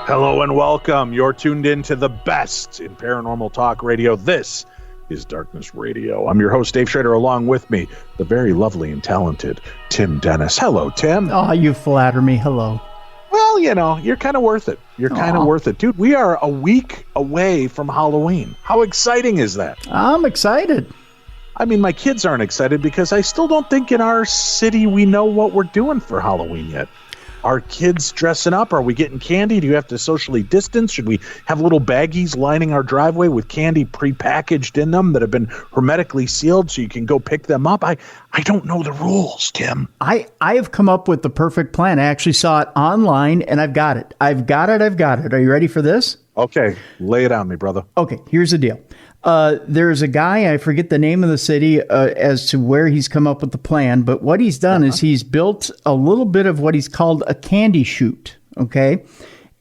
Hello and welcome. You're tuned in to the best in paranormal talk radio. This is Darkness Radio. I'm your host, Dave Schrader. Along with me, the very lovely and talented Tim Dennis. Hello, Tim. Oh, you flatter me. Hello. Well, you know, you're kind of worth it. You're kind of worth it. Dude, we are a week away from Halloween. How exciting is that? I'm excited. I mean, my kids aren't excited because I still don't think in our city we know what we're doing for Halloween yet. Are kids dressing up? Are we getting candy? Do you have to socially distance? Should we have little baggies lining our driveway with candy prepackaged in them that have been hermetically sealed so you can go pick them up? I don't know the rules, Tim. I have come up with the perfect plan. I actually saw it online, and I've got it. I've got it. Are you ready for this? Okay, lay it on me, brother. Okay, here's the deal. There's a guy, I forget the name of the city as to where he's come up with the plan, but what he's done is he's built a little bit of what he's called a candy chute, okay?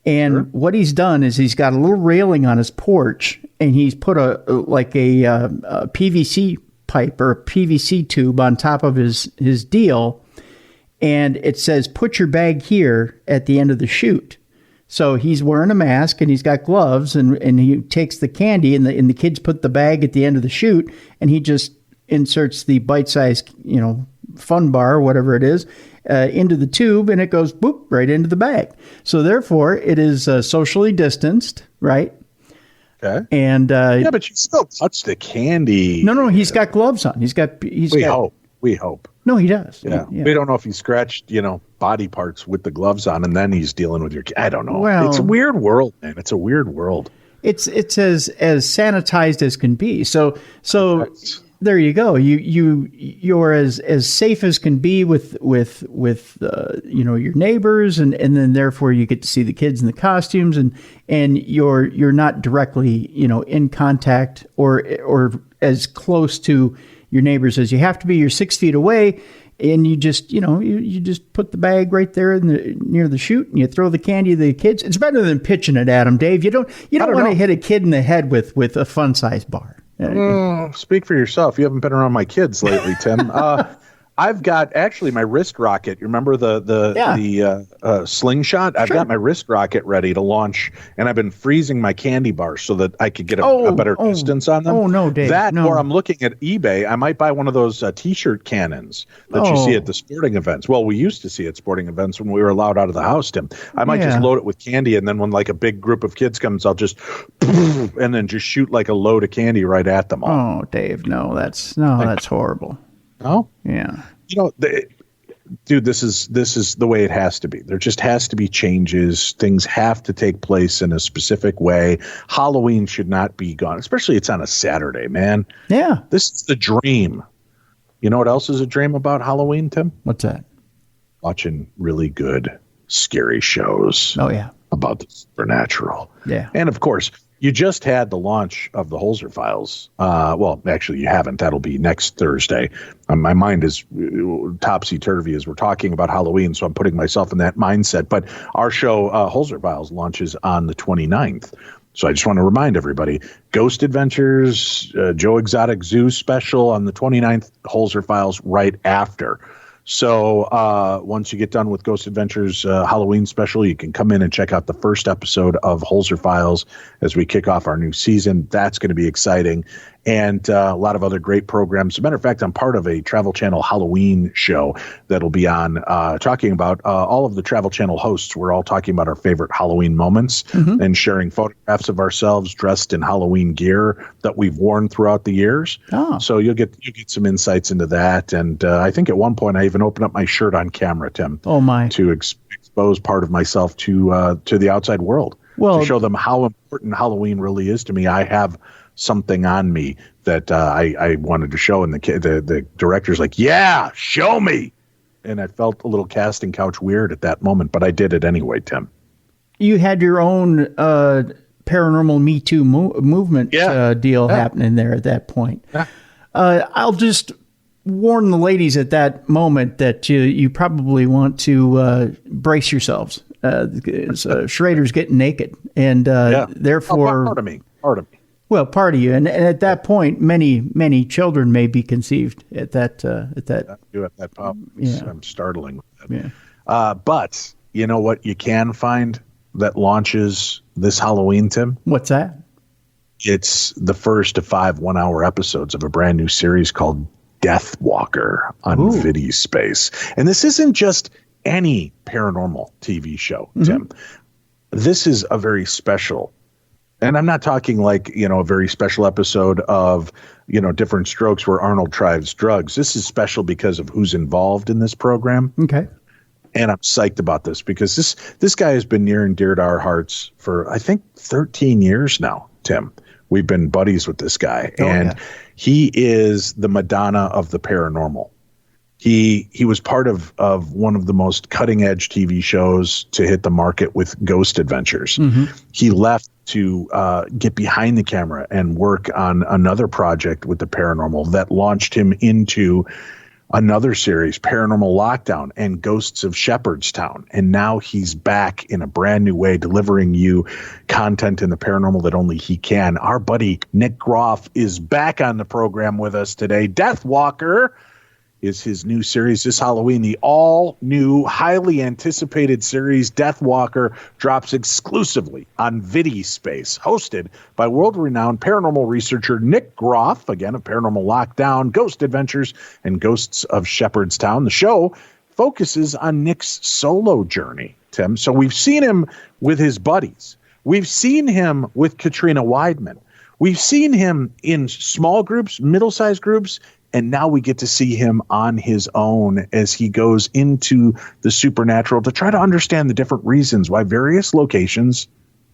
And what he's done is he's got a little railing on his porch, and he's put a PVC pipe or a PVC tube on top of his deal, and it says, put your bag here at the end of the chute. So he's wearing a mask and he's got gloves and he takes the candy and the kids put the bag at the end of the chute and he just inserts the bite-sized, fun bar or whatever it is into the tube and it goes boop right into the bag. So therefore it is socially distanced, right? Okay. And yeah, but you still touch the candy. No, he's got gloves on. We hope. No, he does. Yeah. We don't know if he scratched, body parts with the gloves on and then he's dealing with I don't know. Well, it's a weird world, man. It's a weird world. It's as sanitized as can be. So there you go. You're as safe as can be with your neighbors and then therefore you get to see the kids in the costumes and you're not directly, in contact or as close to your neighbors as you have to be. You're 6 feet away, and you just you just put the bag right there near the chute, and you throw the candy to the kids. It's better than pitching it at them, Dave. You don't want to hit a kid in the head with a fun size bar. Speak for yourself. You haven't been around my kids lately, Tim. I've got actually my wrist rocket. You remember the slingshot? I've got my wrist rocket ready to launch, and I've been freezing my candy bars so that I could get a better distance on them. Oh no, Dave! Or I'm looking at eBay. I might buy one of those T-shirt cannons that you see at the sporting events. Well, we used to see at sporting events when we were allowed out of the house, Tim. I might just load it with candy, and then when like a big group of kids comes, I'll just and then just shoot like a load of candy right at them all. Oh, Dave, that's horrible. Oh, yeah. Dude, this is the way it has to be. There just has to be changes. Things have to take place in a specific way. Halloween should not be gone, especially it's on a Saturday, man. Yeah. This is the dream. You know what else is a dream about Halloween, Tim? What's that? Watching really good, scary shows. Oh, yeah. About the supernatural. Yeah. And of course, you just had the launch of the Holzer Files. Well, actually, you haven't. That'll be next Thursday. My mind is topsy-turvy as we're talking about Halloween, so I'm putting myself in that mindset. But our show, Holzer Files, launches on the 29th. So I just want to remind everybody, Ghost Adventures, Joe Exotic Zoo special on the 29th, Holzer Files right after. So once you get done with Ghost Adventures Halloween special, you can come in and check out the first episode of Holzer Files as we kick off our new season. That's going to be exciting. And a lot of other great programs. As a matter of fact, I'm part of a Travel Channel Halloween show that'll be on talking about all of the Travel Channel hosts. We're all talking about our favorite Halloween moments and sharing photographs of ourselves dressed in Halloween gear that we've worn throughout the years. Oh. So you get some insights into that. And I think at one point I even opened up my shirt on camera, Tim. Oh, my. To expose part of myself to the outside world. Well, to show them how important Halloween really is to me. I have something on me that I wanted to show, and the director's like, yeah, show me. And I felt a little casting couch weird at that moment, but I did it anyway, Tim. You had your own paranormal Me Too movement deal happening there at that point. Yeah. I'll just warn the ladies at that moment that you probably want to brace yourselves. Schrader's getting naked, and therefore... Part of me. Well, part of you, and at that point, many children may be conceived at that. I'm startling with that. Yeah. But you know what you can find that launches this Halloween, Tim? What's that? It's the first of 5 one-hour episodes of a brand new series called Death Walker on VIDI Space. And this isn't just any paranormal TV show, Tim. This is a very special, and I'm not talking like, a very special episode of, Different Strokes where Arnold tries drugs. This is special because of who's involved in this program. Okay. And I'm psyched about this because this guy has been near and dear to our hearts for, I think, 13 years now, Tim. We've been buddies with this guy, he is the Madonna of the paranormal. He was part of one of the most cutting edge TV shows to hit the market with Ghost Adventures. He left to get behind the camera and work on another project with the paranormal that launched him into another series, Paranormal Lockdown and Ghosts of Shepherdstown. And now he's back in a brand new way, delivering you content in the paranormal that only he can. Our buddy Nick Groff is back on the program with us today. Death Walker is his new series this Halloween. The all-new, highly anticipated series, Death Walker, drops exclusively on VIDI Space, hosted by world-renowned paranormal researcher Nick Groff, again, of Paranormal Lockdown, Ghost Adventures, and Ghosts of Shepherdstown. The show focuses on Nick's solo journey, Tim. So we've seen him with his buddies. We've seen him with Katrina Weidman. We've seen him in small groups, middle-sized groups, and now we get to see him on his own as he goes into the supernatural to try to understand the different reasons why various locations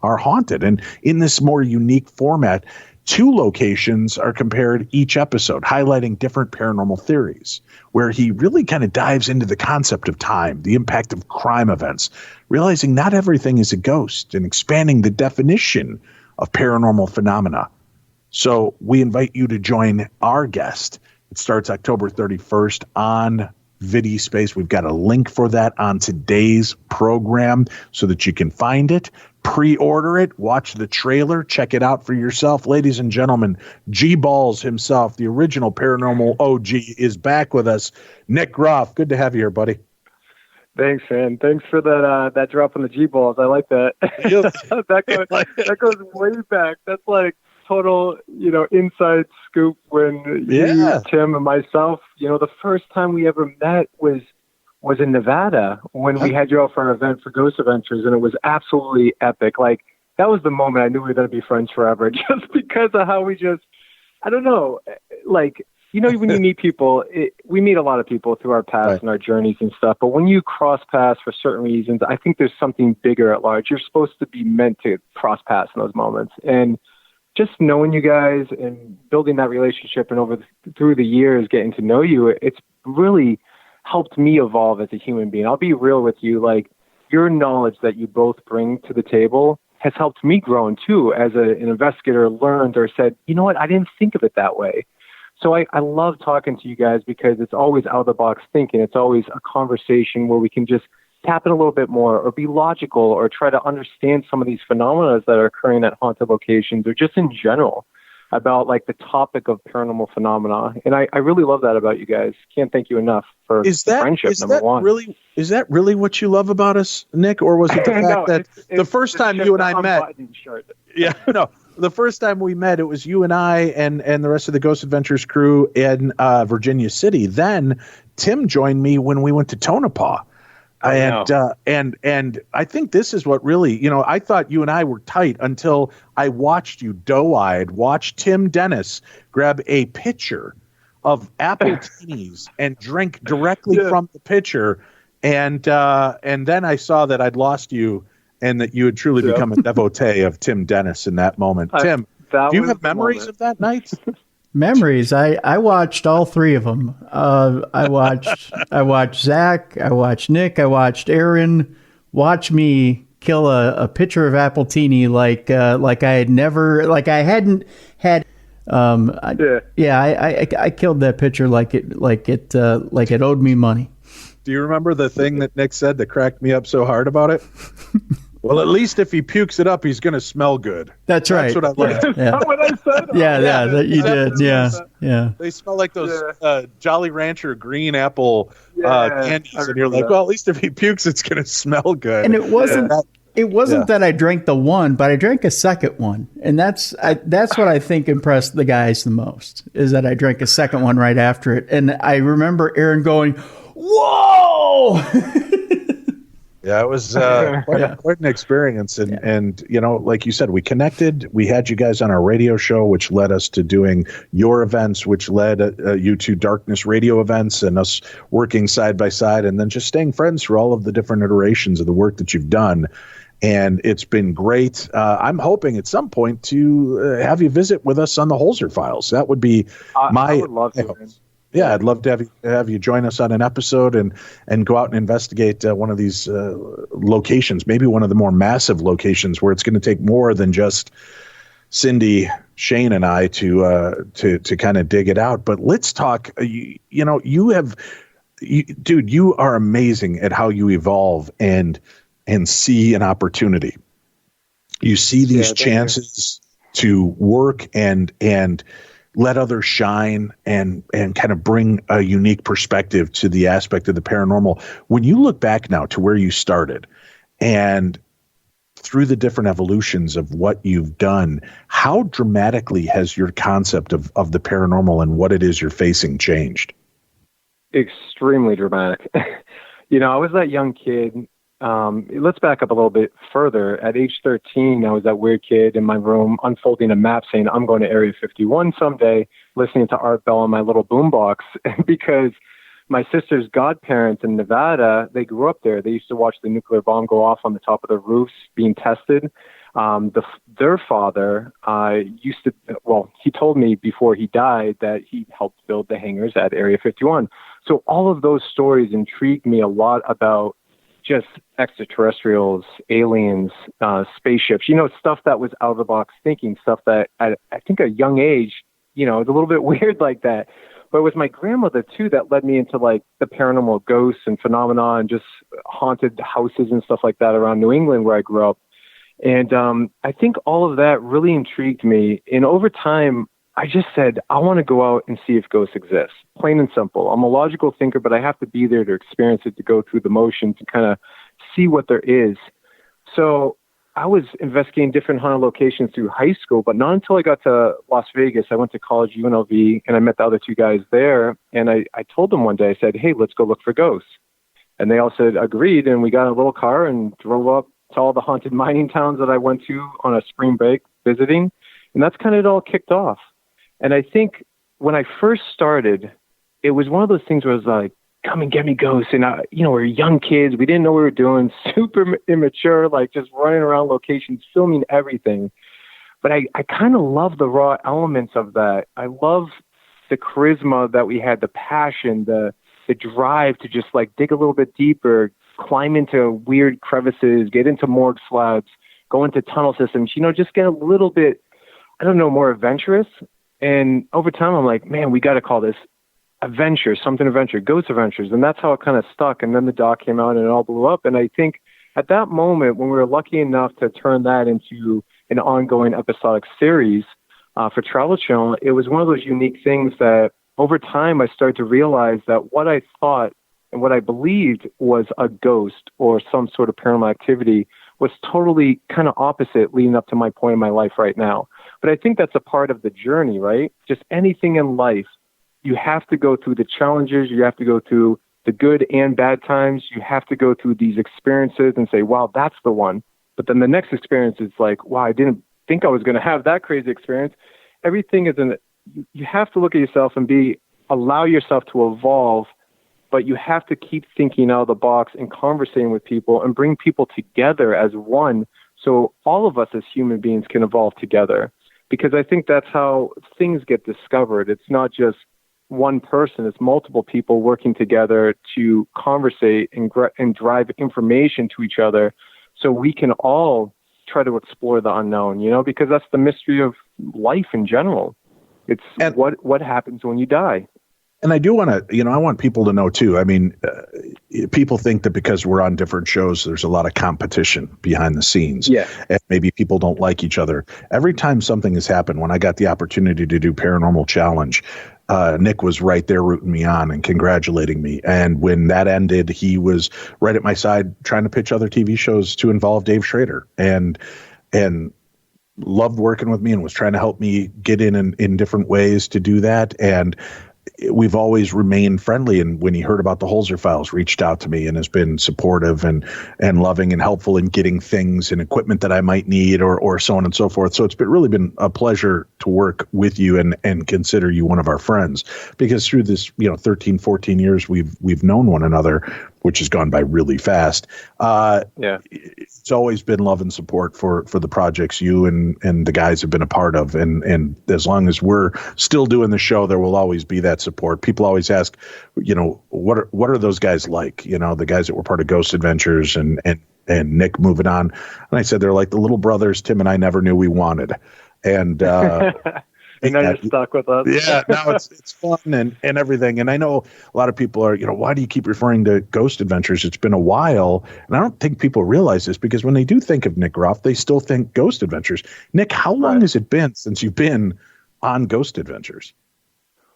are haunted. And in this more unique format, 2 locations are compared each episode, highlighting different paranormal theories, where he really kind of dives into the concept of time, the impact of crime events, realizing not everything is a ghost, and expanding the definition of paranormal phenomena. So we invite you to join our guest. It starts October 31st on VIDI Space. We've got a link for that on today's program so that you can find it, pre-order it, watch the trailer, check it out for yourself. Ladies and gentlemen, G-Balls himself, the original paranormal OG, is back with us. Nick Groff, good to have you here, buddy. Thanks, man. Thanks for that drop on the G-Balls. I like that. that goes way back. That's like total, inside scoop when you, Tim, and myself, the first time we ever met was in Nevada when we had you out for an event for Ghost Adventures, and it was absolutely epic. Like, that was the moment I knew we were going to be friends forever, just because of how we just, I don't know, like, when you meet people, we meet a lot of people through our paths and our journeys and stuff, but when you cross paths for certain reasons, I think there's something bigger at large. You're supposed to be meant to cross paths in those moments. And just knowing you guys and building that relationship and through the years getting to know you, it's really helped me evolve as a human being. I'll be real with you. Like, your knowledge that you both bring to the table has helped me grow too, as an investigator, learned or said, you know what, I didn't think of it that way. So I love talking to you guys because it's always out of the box thinking. It's always a conversation where we can just tap in a little bit more or be logical or try to understand some of these phenomena that are occurring at haunted locations or just in general about like the topic of paranormal phenomena. And I really love that about you guys. Can't thank you enough for friendship, number one. Is that really what you love about us, Nick? Or was it the fact that the first time you and I met? The first time we met, it was you and I and the rest of the Ghost Adventures crew in Virginia City. Then Tim joined me when we went to Tonopah. And I think this is what really, I thought you and I were tight until I watched you doe-eyed watch Tim Dennis grab a pitcher of Appletini's and drink directly from the pitcher. And then I saw that I'd lost you and that you had truly become a devotee of Tim Dennis in that moment. Tim, do you have memories of that night? Memories. I watched all 3 of them. I watched Zach. I watched Nick. I watched Aaron watch me kill a pitcher of Appletini like I had never, like I hadn't had. I killed that pitcher like it owed me money. Do you remember the thing that Nick said that cracked me up so hard about it? Well, at least if he pukes it up, he's going to smell good. That's right. That's what I learned. Is that what I said? That you did. Yeah. They smell like those Jolly Rancher green apple candies. And you're like, well, at least if he pukes, it's going to smell good. And it wasn't It wasn't that I drank the one, but I drank a second one, and that's what I think impressed the guys the most, is that I drank a second one right after it, and I remember Aaron going, "Whoa!" Yeah, it was quite an experience. And, you know, like you said, we connected. We had you guys on our radio show, which led us to doing your events, which led you to Darkness Radio events and us working side by side, and then just staying friends through all of the different iterations of the work that you've done. And it's been great. I'm hoping at some point to have you visit with us on the Holzer Files. That would be I would love to. Yeah, I'd love to have you join us on an episode and go out and investigate one of these locations, maybe one of the more massive locations where it's going to take more than just Cindy, Shane, and I to kind of dig it out. But let's talk. You are amazing at how you evolve and see an opportunity. You see these chances to work and let others shine and kind of bring a unique perspective to the aspect of the paranormal. When you look back now to where you started and through the different evolutions of what you've done, how dramatically has your concept of the paranormal and what it is you're facing changed? Extremely dramatic. You know, I was that young kid. Let's back up a little bit further. At age 13, I was that weird kid in my room unfolding a map saying, I'm going to Area 51 someday, listening to Art Bell on my little boombox because my sister's godparents in Nevada, they grew up there. They used to watch the nuclear bomb go off on the top of the roofs being tested. Their father he told me before he died that he helped build the hangars at Area 51. So all of those stories intrigued me a lot about just extraterrestrials, aliens, spaceships, you know, stuff that was out of the box thinking, stuff that I think at a young age, you know, it's a little bit weird like that. But it was my grandmother too that led me into like the paranormal ghosts and phenomena and just haunted houses and stuff like that around New England where I grew up. And I think all of that really intrigued me. And over time, I just said, I want to go out and see if ghosts exist. Plain and simple. I'm a logical thinker, but I have to be there to experience it, to go through the motion, to kind of see what there is. So I was investigating different haunted locations through high school, but not until I got to Las Vegas. I went to college, UNLV, and I met the other two guys there. And I told them one day, I said, hey, let's go look for ghosts. And they all said, agreed. And we got in a little car and drove up to all the haunted mining towns that I went to on a spring break visiting. And that's kind of it all kicked off. And I think when I first started, it was one of those things where it was like, come and get me ghosts. And, we're young kids. We didn't know what we were doing, super immature, like just running around locations, filming everything. But I kind of love the raw elements of that. I love the charisma that we had, the passion, the drive to just like dig a little bit deeper, climb into weird crevices, get into morgue slabs, go into tunnel systems, just get a little bit, more adventurous. And over time, I'm like, man, we got to call this adventure, Ghost Adventures. And that's how it kind of stuck. And then the doc came out and it all blew up. And I think at that moment, when we were lucky enough to turn that into an ongoing episodic series for Travel Channel, it was one of those unique things that over time, I started to realize that what I thought and what I believed was a ghost or some sort of paranormal activity was totally kind of opposite leading up to my point in my life right now. But I think that's a part of the journey, right? Just anything in life, you have to go through the challenges, you have to go through the good and bad times, you have to go through these experiences and say, wow, that's the one. But then the next experience is like, wow, I didn't think I was going to have that crazy experience. Everything is you have to look at yourself and allow yourself to evolve, but you have to keep thinking out of the box and conversating with people and bring people together as one. So all of us as human beings can evolve together, because I think that's how things get discovered. It's not just one person, it's multiple people working together to conversate and drive information to each other so we can all try to explore the unknown, because that's the mystery of life in general. It's what happens when you die. And I do want to, I want people to know too. I mean, people think that because we're on different shows, there's a lot of competition behind the scenes. Yeah. And maybe people don't like each other. Every time something has happened, when I got the opportunity to do Paranormal Challenge, Nick was right there rooting me on and congratulating me. And when that ended, he was right at my side trying to pitch other TV shows to involve Dave Schrader, and loved working with me and was trying to help me get in different ways to do that. And we've always remained friendly. And when he heard about the Holzer files, reached out to me and has been supportive and loving and helpful in getting things and equipment that I might need or so on and so forth. So it's really been a pleasure to work with you and consider you one of our friends, because through this, 13, 14 years, we've known one another, which has gone by really fast. It's always been love and support for the projects you and the guys have been a part of. And as long as we're still doing the show, there will always be that support. People always ask, what are those guys like? The guys that were part of Ghost Adventures and Nick moving on. And I said, they're like the little brothers Tim and I never knew we wanted. And, and now you're stuck with us. Yeah, now it's fun and everything. And I know a lot of people are, why do you keep referring to Ghost Adventures? It's been a while. And I don't think people realize this, because when they do think of Nick Groff, they still think Ghost Adventures. Nick, how long has it been since you've been on Ghost Adventures?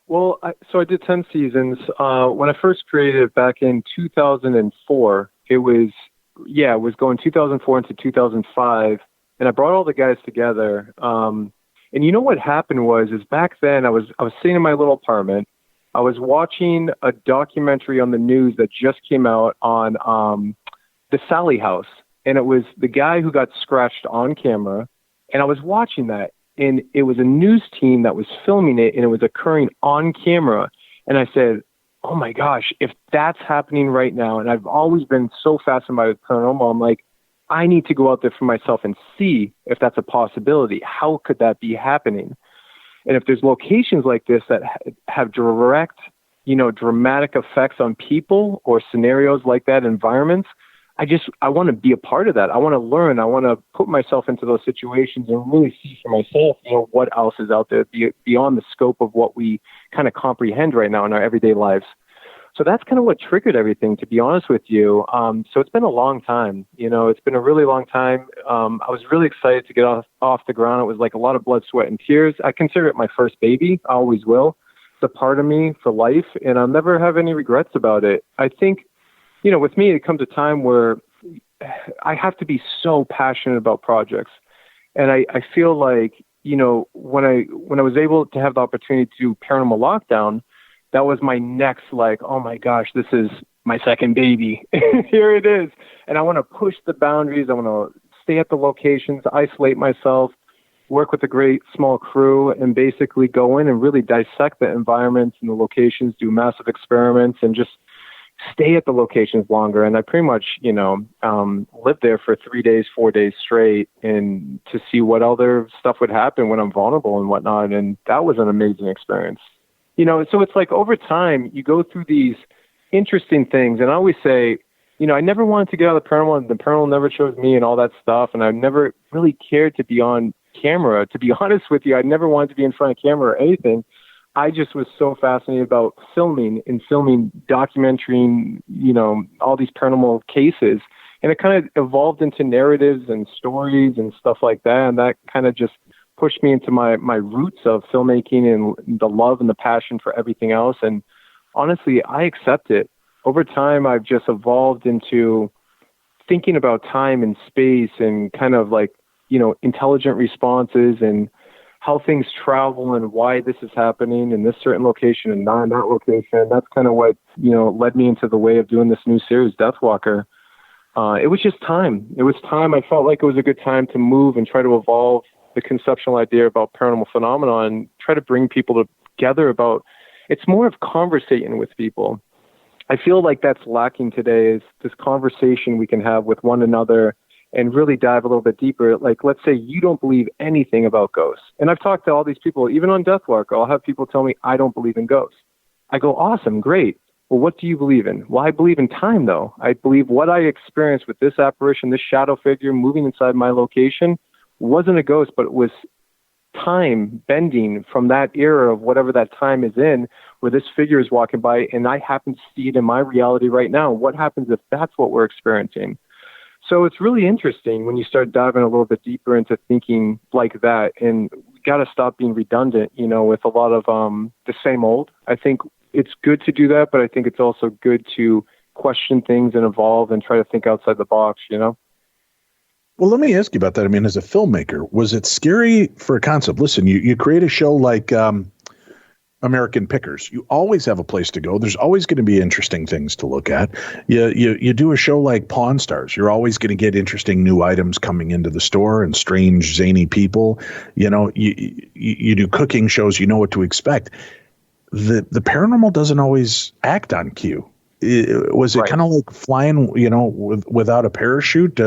Well, so I did 10 seasons. When I first created it back in 2004, it was going 2004 into 2005. And I brought all the guys together. And what happened was back then I was sitting in my little apartment. I was watching a documentary on the news that just came out on the Sally House. And it was the guy who got scratched on camera. And I was watching that. And it was a news team that was filming it, and it was occurring on camera. And I said, oh my gosh, if that's happening right now, and I've always been so fascinated by the paranormal, I'm like, I need to go out there for myself and see if that's a possibility. How could that be happening? And if there's locations like this that have direct, dramatic effects on people or scenarios like that, environments, I want to be a part of that. I want to learn. I want to put myself into those situations and really see for myself, what else is out there beyond the scope of what we kind of comprehend right now in our everyday lives. So that's kind of what triggered everything, to be honest with you. So it's been a long time. It's been a really long time. I was really excited to get off the ground. It was like a lot of blood, sweat, and tears. I consider it my first baby. I always will. It's a part of me for life, and I'll never have any regrets about it. I think, with me, it comes a time where I have to be so passionate about projects. And I feel like, when I was able to have the opportunity to do Paranormal Lockdown, that was my next, oh my gosh, this is my second baby. Here it is. And I want to push the boundaries. I want to stay at the locations, isolate myself, work with a great small crew, and basically go in and really dissect the environments and the locations, do massive experiments, and just stay at the locations longer. And I pretty much, lived there for 3 days, 4 days straight, and to see what other stuff would happen when I'm vulnerable and whatnot. And that was an amazing experience. So it's like over time, you go through these interesting things. And I always say, I never wanted to get out of the paranormal, and the paranormal never chose me and all that stuff. And I never really cared to be on camera. To be honest with you, I never wanted to be in front of camera or anything. I just was so fascinated about filming, documenting, all these paranormal cases. And it kind of evolved into narratives and stories and stuff like that. And that kind of just pushed me into my roots of filmmaking and the love and the passion for everything else. And honestly, I accept it. Over time, I've just evolved into thinking about time and space and kind of intelligent responses and how things travel and why this is happening in this certain location and not in that location. That's kind of what, led me into the way of doing this new series, Deathwalker. It was just time. It was time. I felt like it was a good time to move and try to evolve the conceptual idea about paranormal phenomena and try to bring people together about, it's more of conversating with people. I feel like that's lacking today, is this conversation we can have with one another and really dive a little bit deeper. Like, let's say you don't believe anything about ghosts. And I've talked to all these people, even on Deathwalker, I'll have people tell me, I don't believe in ghosts. I go, awesome, great. Well, what do you believe in? Well, I believe in time, though. I believe what I experienced with this apparition, this shadow figure moving inside my location, wasn't a ghost, but it was time bending from that era of whatever that time is in, where this figure is walking by, and I happen to see it in my reality right now. What happens if that's what we're experiencing? So it's really interesting when you start diving a little bit deeper into thinking like that. And we got to stop being redundant, with a lot of the same old. I think it's good to do that, but I think it's also good to question things and evolve and try to think outside the box, Well, let me ask you about that. I mean, as a filmmaker, was it scary for a concept? Listen, you create a show like American Pickers. You always have a place to go. There's always going to be interesting things to look at. You do a show like Pawn Stars. You're always going to get interesting new items coming into the store and strange, zany people. You do cooking shows. You know what to expect. The paranormal doesn't always act on cue. Was it kind of like flying, without a parachute,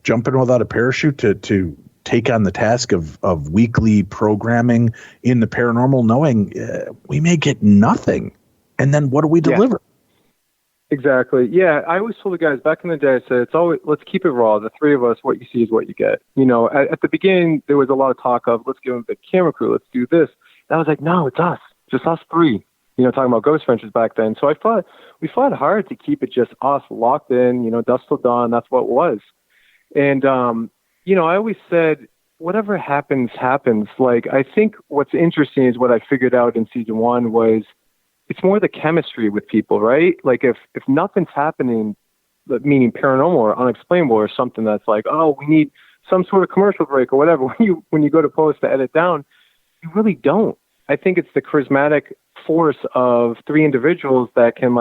jumping without a parachute to take on the task of weekly programming in the paranormal, knowing we may get nothing, and then what do we deliver? Exactly. Yeah, I always told the guys back in the day, I said, it's always, let's keep it raw. The three of us, what you see is what you get. At the beginning, there was a lot of talk of, let's give them a big camera crew, let's do this. And I was like, no, it's us, just us three. Talking about Ghost Ventures back then. So we fought hard to keep it just us locked in, dusk till dawn. That's what it was. And, I always said, whatever happens, happens. Like, I think what's interesting is what I figured out in season 1 was it's more the chemistry with people, right? Like if nothing's happening, meaning paranormal or unexplainable or something that's like, oh, we need some sort of commercial break or whatever. When you go to post to edit down, you really don't. I think it's the charismatic force of 3 individuals that can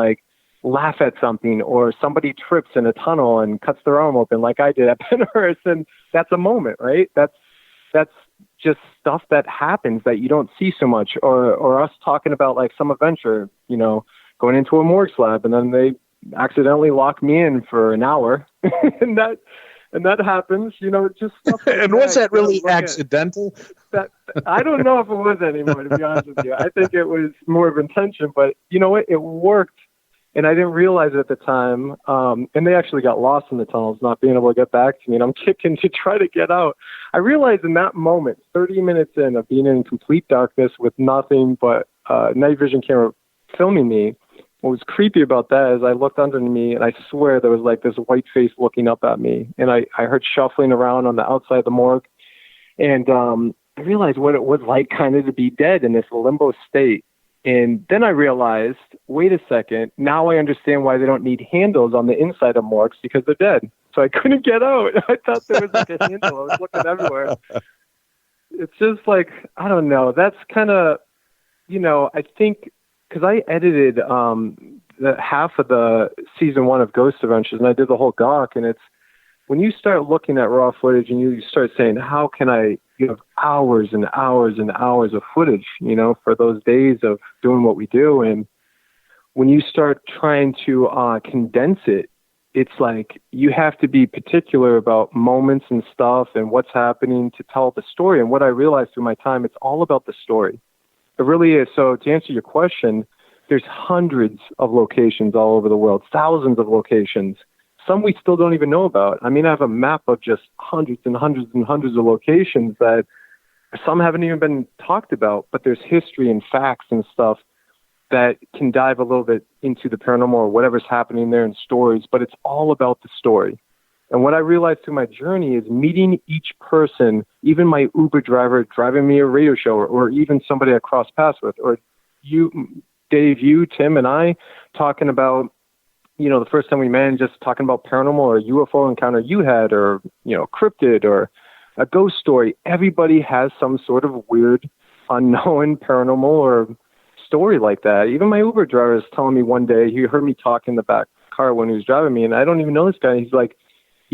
laugh at something, or somebody trips in a tunnel and cuts their arm open like I did at Penhurst, and that's a moment, right? That's just stuff that happens that you don't see so much, or us talking about some adventure, going into a morgue lab and then they accidentally lock me in for an hour and that happens, just stuff like and was that really accidental? That I don't know if it was anymore, to be honest with you. I think it was more of intention, but you know what? It worked, and I didn't realize it at the time. And they actually got lost in the tunnels, not being able to get back to me, and I'm kicking to try to get out. I realized in that moment, 30 minutes in of being in complete darkness with nothing but night vision camera filming me, what was creepy about that is I looked under me, and I swear there was this white face looking up at me. And I heard shuffling around on the outside of the morgue. And I realized what it was like kind of to be dead in this limbo state. And then I realized, wait a second, now I understand why they don't need handles on the inside of morgues, because they're dead. So I couldn't get out. I thought there was a handle. I was looking everywhere. It's just I don't know. That's kind of, I think, because I edited the half of the season 1 of Ghost Adventures, and I did the whole gawk, and it's when you start looking at raw footage and you start saying, how can I have hours and hours and hours of footage, for those days of doing what we do. And when you start trying to condense it, it's you have to be particular about moments and stuff and what's happening to tell the story. And what I realized through my time, it's all about the story. It really is. So to answer your question, there's hundreds of locations all over the world, thousands of locations. Some we still don't even know about. I mean, I have a map of just hundreds and hundreds and hundreds of locations that some haven't even been talked about, but there's history and facts and stuff that can dive a little bit into the paranormal or whatever's happening there in stories, but it's all about the story. And what I realized through my journey is meeting each person, even my Uber driver driving me a radio show, or even somebody I crossed paths with, or you, Dave, you, Tim, and I talking about, the first time we met, and just talking about paranormal or UFO encounter you had, or, cryptid or a ghost story. Everybody has some sort of weird, unknown paranormal or story like that. Even my Uber driver is telling me one day, he heard me talk in the back car when he was driving me, and I don't even know this guy. He's like,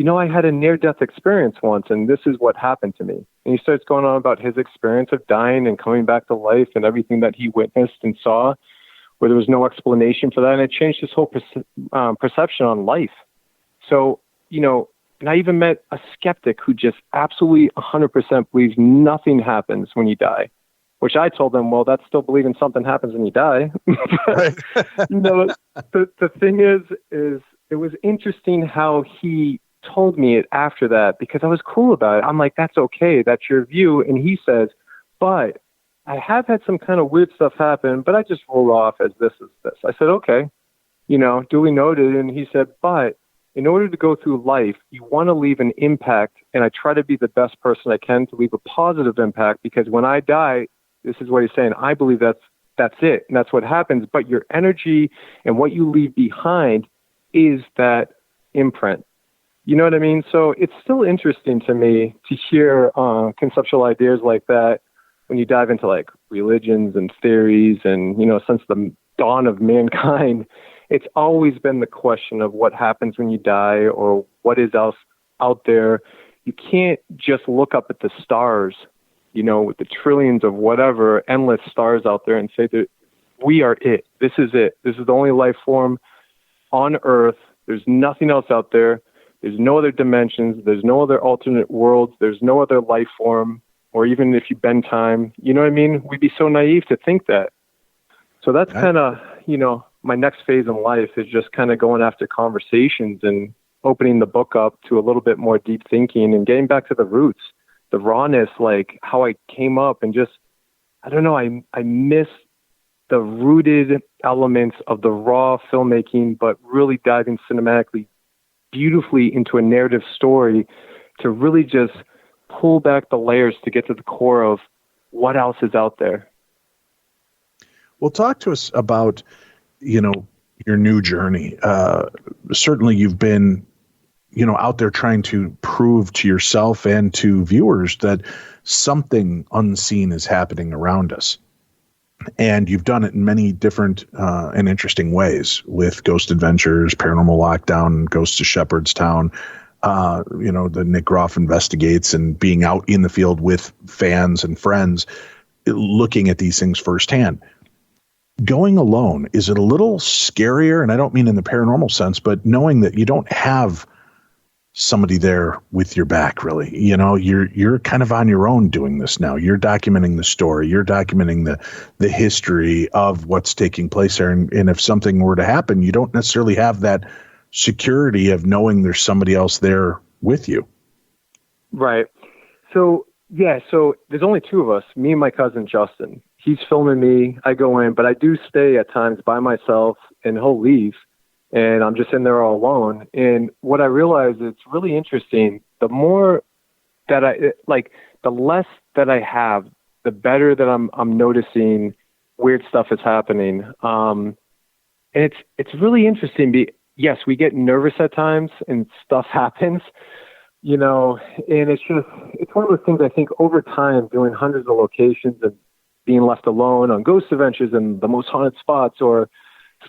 I had a near-death experience once, and this is what happened to me. And he starts going on about his experience of dying and coming back to life and everything that he witnessed and saw, where there was no explanation for that. And it changed his whole perception on life. So, and I even met a skeptic who just absolutely 100% believes nothing happens when you die, which I told them, well, that's still believing something happens when you die. But, the thing is it was interesting how he told me it after that, because I was cool about it. I'm like, that's okay. That's your view. And he says, but I have had some kind of weird stuff happen, but I just roll off as this is this. I said, okay, duly noted. And he said, but in order to go through life, you want to leave an impact. And I try to be the best person I can to leave a positive impact, because when I die, this is what he's saying, I believe that's it. And that's what happens. But your energy and what you leave behind is that imprint. You know what I mean? So it's still interesting to me to hear conceptual ideas like that when you dive into like religions and theories and, you know, since the dawn of mankind, it's always been the question of what happens when you die or what is else out there. You can't just look up at the stars, you know, with the trillions of whatever endless stars out there and say that we are it. This is it. This is the only life form on Earth. There's nothing else out there. There's no other dimensions. There's no other alternate worlds. There's no other life form, or even if you bend time, you know what I mean? We'd be so naive to think that. So that's kind of, you know, my next phase in life is just kind of going after conversations and opening the book up to a little bit more deep thinking and getting back to the roots, the rawness, like how I came up, and just, I don't know, I miss the rooted elements of the raw filmmaking, but really diving cinematically beautifully into a narrative story to really just pull back the layers to get to the core of what else is out there. Well, talk to us about, you know, your new journey. Certainly you've been, you know, out there trying to prove to yourself and to viewers that something unseen is happening around us. And you've done it in many different and interesting ways with Ghost Adventures, Paranormal Lockdown, Ghosts to Shepherdstown, you know, the Nick Groff Investigates, and being out in the field with fans and friends, looking at these things firsthand. Going alone, is it a little scarier? And I don't mean in the paranormal sense, but knowing that you don't have somebody there with your back, really. You know, you're kind of on your own doing this now. You're documenting the story. You're documenting the history of what's taking place there. And if something were to happen, you don't necessarily have that security of knowing there's somebody else there with you. Right. So, yeah, so there's only two of us, me and my cousin Justin. He's filming me. I go in, but I do stay at times by myself, and he'll leave. And I'm just in there all alone. And what I realize, it's really interesting. The more that the less that I have, the better that I'm noticing weird stuff is happening. And it's really interesting. Yes, we get nervous at times and stuff happens, you know, and it's one of those things. I think over time, doing hundreds of locations and being left alone on Ghost Adventures and the most haunted spots, or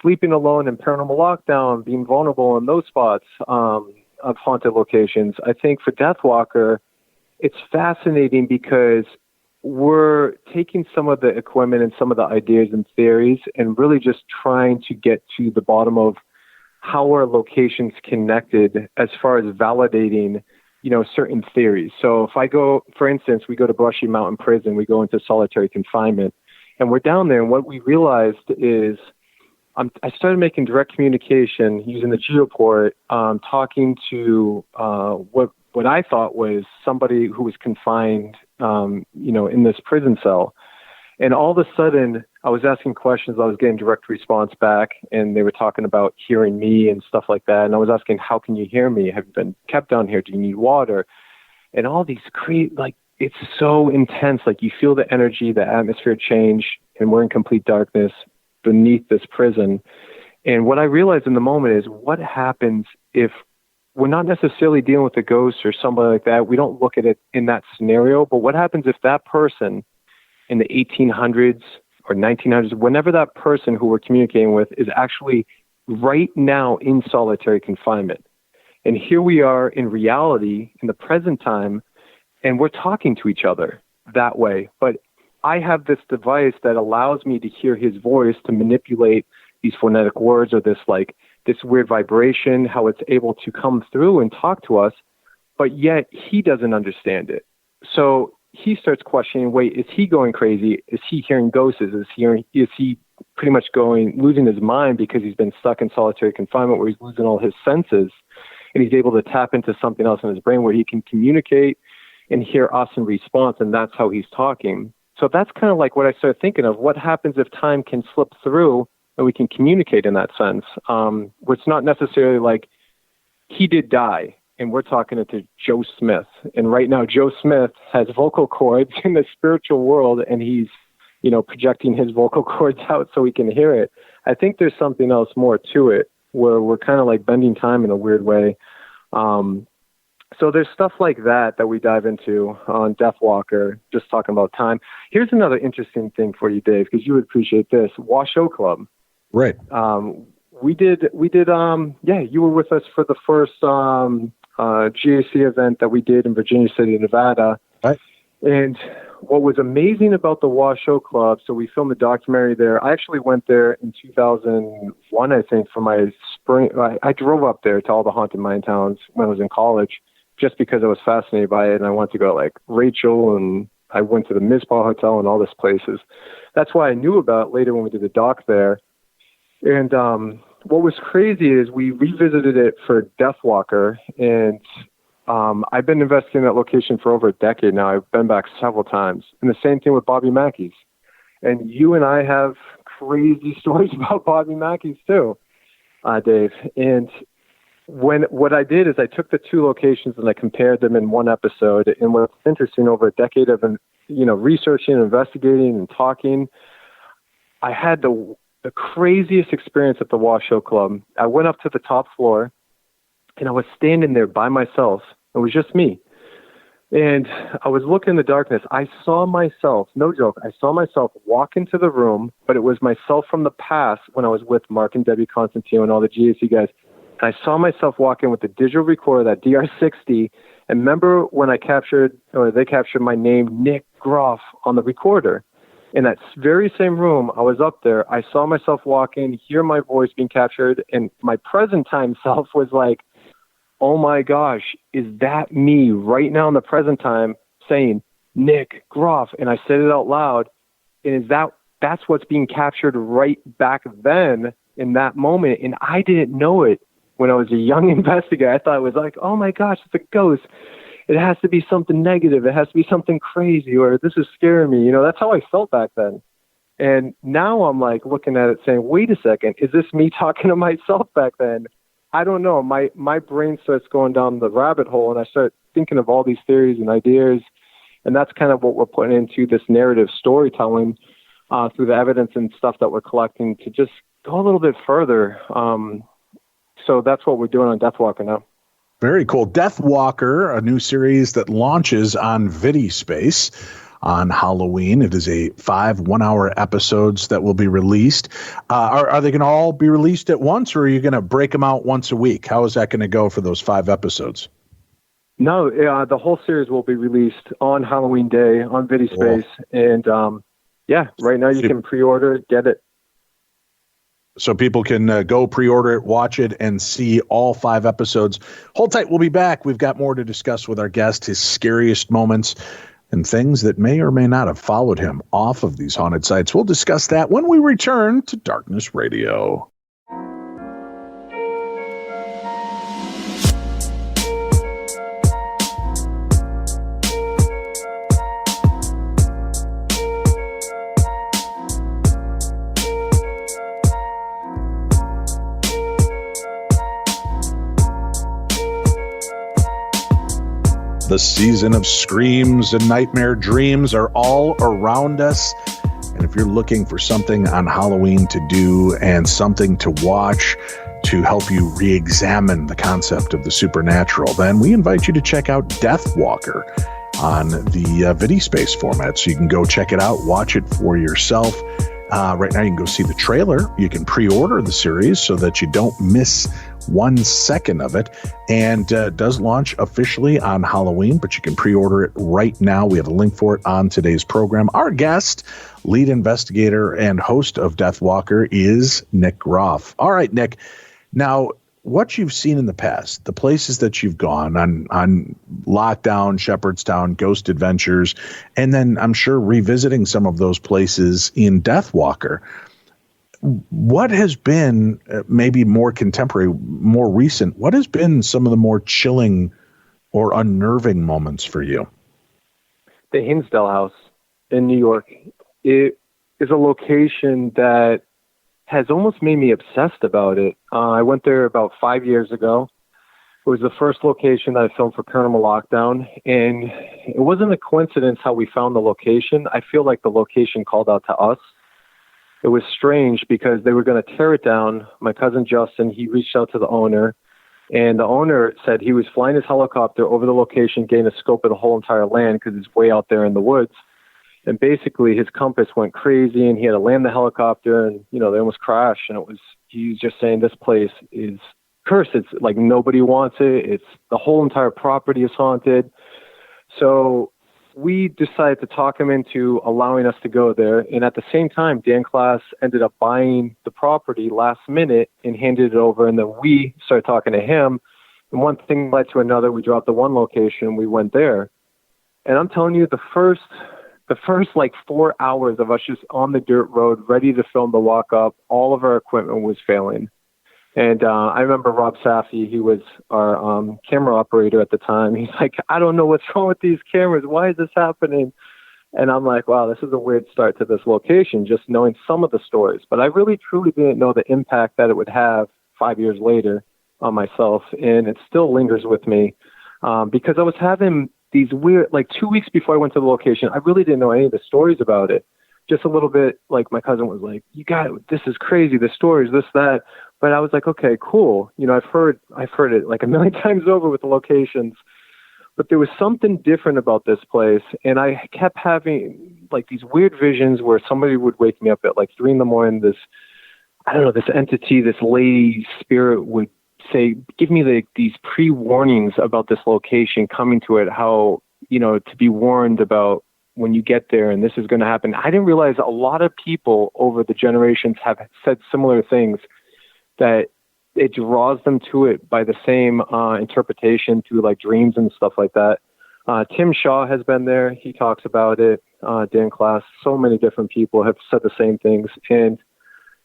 sleeping alone in Paranormal Lockdown, being vulnerable in those spots of haunted locations. I think for Deathwalker, it's fascinating because we're taking some of the equipment and some of the ideas and theories and really just trying to get to the bottom of how are locations connected as far as validating, you know, certain theories. So if I go, for instance, we go to Brushy Mountain Prison, we go into solitary confinement, and we're down there, and what we realized is I started making direct communication using the Geoport, talking to what I thought was somebody who was confined, you know, in this prison cell. And all of a sudden, I was asking questions. I was getting direct response back, and they were talking about hearing me and stuff like that. And I was asking, how can you hear me? Have you been kept down here? Do you need water? And all these it's so intense. Like, you feel the energy, the atmosphere change, and we're in complete darkness beneath this prison. And what I realized in the moment is, what happens if we're not necessarily dealing with a ghost or somebody like that? We don't look at it in that scenario, but what happens if that person in the 1800s or 1900s, whenever that person who we're communicating with is actually right now in solitary confinement? And here we are in reality, in the present time, and we're talking to each other that way. But I have this device that allows me to hear his voice, to manipulate these phonetic words, or this weird vibration, how it's able to come through and talk to us, but yet he doesn't understand it. So he starts questioning, wait, is he going crazy? Is he hearing ghosts? Is he pretty much losing his mind because he's been stuck in solitary confinement where he's losing all his senses, and he's able to tap into something else in his brain where he can communicate and hear us in response, and that's how he's talking. So that's kind of like what I started thinking of. What happens if time can slip through and we can communicate in that sense? Where it's not necessarily like he did die. And we're talking to Joe Smith. And right now, Joe Smith has vocal cords in the spiritual world, and he's, projecting his vocal cords out so we can hear it. I think there's something else more to it, where we're kind of like bending time in a weird way. So there's stuff like that we dive into on Deathwalker, just talking about time. Here's another interesting thing for you, Dave, because you would appreciate this. Washoe Club. Right. We did, you were with us for the first GAC event that we did in Virginia City, Nevada. Right. And what was amazing about the Washoe Club, so we filmed a documentary there. I actually went there in 2001, I think, for my spring. I drove up there to all the haunted mine towns when I was in college, just because I was fascinated by it, and I wanted to go like Rachel, and I went to the Mizpah Hotel and all these places. That's why I knew about it later when we did the doc there. And what was crazy is we revisited it for Deathwalker, and I've been investigating that location for over a decade now. I've been back several times. And the same thing with Bobby Mackey's. And you and I have crazy stories about Bobby Mackey's too, Dave. And what I did is I took the two locations and I compared them in one episode. And what's interesting, over a decade of researching, investigating, and talking, I had the craziest experience at the Washoe Club. I went up to the top floor, and I was standing there by myself. It was just me. And I was looking in the darkness. I saw myself, no joke, I saw myself walk into the room, but it was myself from the past when I was with Mark and Debbie Constantino and all the GAC guys. And I saw myself walk in with the digital recorder, that DR60. And remember when they captured my name, Nick Groff, on the recorder. In that very same room, I was up there. I saw myself walk in, hear my voice being captured, and my present time self was like, oh my gosh, is that me right now in the present time saying Nick Groff? And I said it out loud. And that's what's being captured right back then in that moment. And I didn't know it when I was a young investigator. I thought it was like, oh my gosh, it's a ghost. It has to be something negative. It has to be something crazy, or this is scaring me. That's how I felt back then. And now I'm like looking at it saying, wait a second, is this me talking to myself back then? I don't know. My brain starts going down the rabbit hole, and I start thinking of all these theories and ideas. And that's kind of what we're putting into this narrative storytelling through the evidence and stuff that we're collecting to just go a little bit further. So that's what we're doing on Deathwalker now. Very cool. Deathwalker, a new series that launches on VIDI SPACE on Halloween. It is 5 1-hour episodes that will be released. Are they going to all be released at once, or are you going to break them out once a week? How is that going to go for those 5 episodes? No, the whole series will be released on Halloween Day on VIDI SPACE. And right now you can pre-order, get it. So people can go pre-order it, watch it, and see all 5 episodes. Hold tight. We'll be back. We've got more to discuss with our guest, his scariest moments, and things that may or may not have followed him off of these haunted sites. We'll discuss that when we return to Darkness Radio. The season of screams and nightmare dreams are all around us. And if you're looking for something on Halloween to do and something to watch to help you re-examine the concept of the supernatural, then we invite you to check out Deathwalker on the VIDI SPACE format. So you can go check it out, watch it for yourself. Right now you can go see the trailer. You can pre-order the series so that you don't miss 1 second of it, and does launch officially on Halloween, but you can pre-order it right now. We have a link for it on today's program. Our guest, lead investigator and host of Deathwalker, is Nick Groff. All right, Nick. Now, what you've seen in the past, the places that you've gone on Lockdown, Shepherdstown, Ghost Adventures, and then I'm sure revisiting some of those places in Deathwalker. What has been maybe more contemporary, more recent? What has been some of the more chilling or unnerving moments for you? The Hinsdale House in New York. It is a location that has almost made me obsessed about it. I went there about 5 years ago. It was the first location that I filmed for Paranormal Lockdown, and it wasn't a coincidence how we found the location. I feel like the location called out to us. It was strange because they were going to tear it down. My cousin Justin, he reached out to the owner, and the owner said he was flying his helicopter over the location, getting a scope of the whole entire land because it's way out there in the woods. And basically his compass went crazy, and he had to land the helicopter, and, they almost crashed. And he was just saying this place is cursed. It's like nobody wants it. It's the whole entire property is haunted. So we decided to talk him into allowing us to go there. And at the same time, Dan Class ended up buying the property last minute and handed it over. And then we started talking to him. And one thing led to another. We dropped the one location. We went there. And I'm telling you, the first like 4 hours of us just on the dirt road, ready to film the walk up, all of our equipment was failing. And I remember Rob Safi, he was our camera operator at the time. He's like, I don't know what's wrong with these cameras. Why is this happening? And I'm like, wow, this is a weird start to this location, just knowing some of the stories. But I really, truly didn't know the impact that it would have 5 years later on myself. And it still lingers with me because I was having these weird, like 2 weeks before I went to the location, I really didn't know any of the stories about it. Just a little bit, like my cousin was like, you got it. This is crazy. The stories, this, that. But I was like, okay, cool. I've heard it like a million times over with the locations, but there was something different about this place. And I kept having like these weird visions where somebody would wake me up at like 3 a.m. This entity, this lady spirit would say, give me these pre-warnings about this location coming to it, how, to be warned about when you get there and this is going to happen. I didn't realize a lot of people over the generations have said similar things, that it draws them to it by the same interpretation through like dreams and stuff like that. Tim Shaw has been there. He talks about it. Dan Class, so many different people have said the same things. And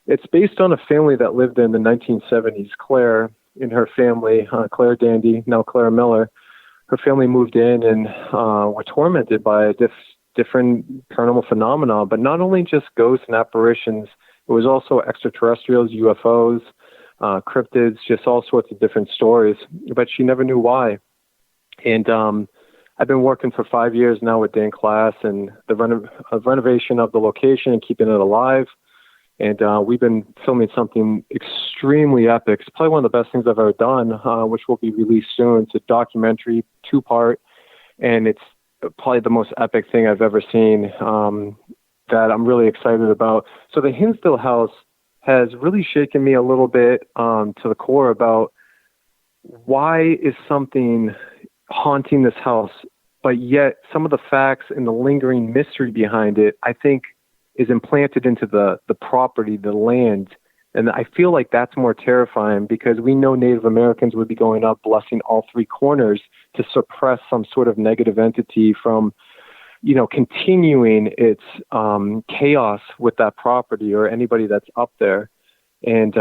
it's based on a family that lived in the 1970s. Claire and her family, Claire Dandy, now Claire Miller, her family moved in and were tormented by different paranormal phenomena, but not only just ghosts and apparitions. It was also extraterrestrials, UFOs, cryptids, just all sorts of different stories, but she never knew why. And I've been working for 5 years now with Dan Class and the renovation of the location and keeping it alive. And we've been filming something extremely epic. It's probably one of the best things I've ever done, which will be released soon. It's a documentary, 2-part, and it's probably the most epic thing I've ever seen that I'm really excited about. So the Hinsdale house has really shaken me a little bit to the core about why is something haunting this house, but yet some of the facts and the lingering mystery behind it, I think, is implanted into the property, the land. And I feel like that's more terrifying because we know Native Americans would be going up blessing all 3 corners to suppress some sort of negative entity from, continuing its chaos with that property or anybody that's up there. And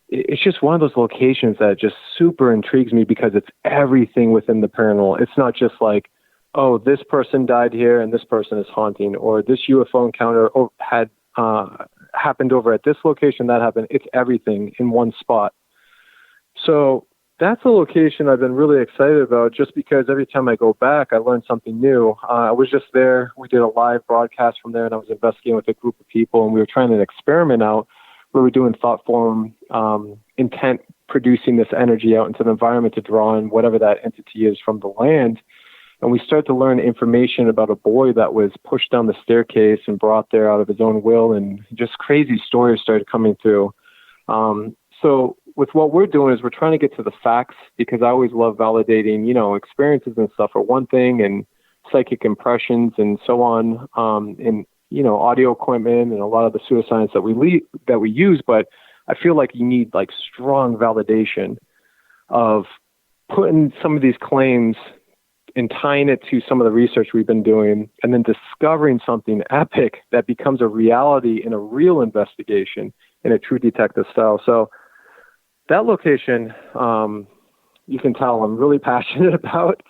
it's just one of those locations that just super intrigues me because it's everything within the paranormal. It's not just like, oh, this person died here and this person is haunting, or this UFO encounter had happened over at this location, that happened. It's everything in one spot. So that's a location I've been really excited about just because every time I go back, I learn something new. I was just there. We did a live broadcast from there, and I was investigating with a group of people, and we were trying an experiment out where we're doing thought form intent, producing this energy out into the environment to draw in whatever that entity is from the land. And we started to learn information about a boy that was pushed down the staircase and brought there out of his own will, and just crazy stories started coming through. So with what we're doing is we're trying to get to the facts, because I always love validating, experiences and stuff are one thing, and psychic impressions and so on, and, audio equipment and a lot of the pseudoscience that we use. But I feel like you need like strong validation of putting some of these claims and tying it to some of the research we've been doing, and then discovering something epic that becomes a reality in a real investigation in a true detective style. So that location, you can tell I'm really passionate about,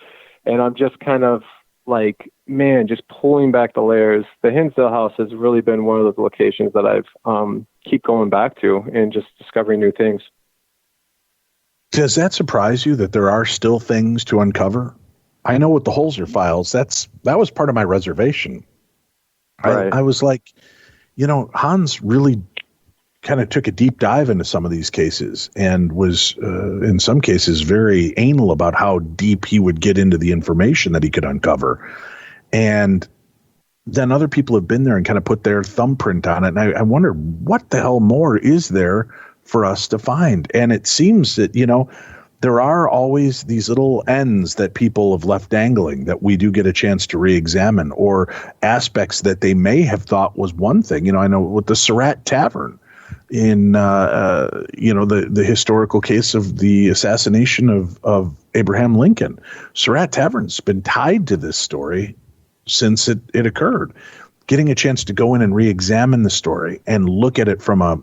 and I'm just kind of like, man, just pulling back the layers. The Hinsdale house has really been one of those locations that I've keep going back to and just discovering new things. Does that surprise you that there are still things to uncover? I know with the Holzer files, that was part of my reservation. Right. I was like, Hans really kind of took a deep dive into some of these cases and was, in some cases, very anal about how deep he would get into the information that he could uncover. And then other people have been there and kind of put their thumbprint on it. And I wonder what the hell more is there for us to find? And it seems that, there are always these little ends that people have left dangling that we do get a chance to re-examine, or aspects that they may have thought was one thing. I know with the Surratt Tavern in, the historical case of the assassination of Abraham Lincoln. Surratt Tavern's been tied to this story since it occurred. Getting a chance to go in and re-examine the story and look at it from a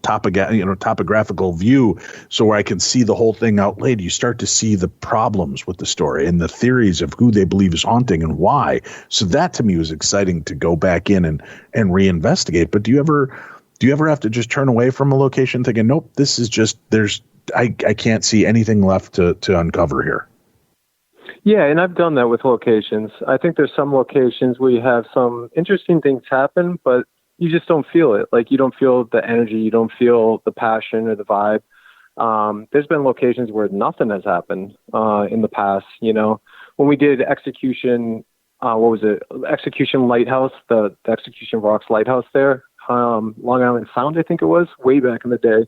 topographical view, so where I can see the whole thing outlaid, you start to see the problems with the story and the theories of who they believe is haunting and why. So that to me was exciting to go back in and reinvestigate. But do you ever have to just turn away from a location thinking, nope, this is just, I can't see anything left to uncover here? Yeah, and I've done that with locations. I think there's some locations where you have some interesting things happen, but you just don't feel it. Like, you don't feel the energy, you don't feel the passion or the vibe. There's been locations where nothing has happened in the past. When we did Execution, Execution Lighthouse, the Execution Rocks Lighthouse there, Long Island Sound, I think it was, way back in the day.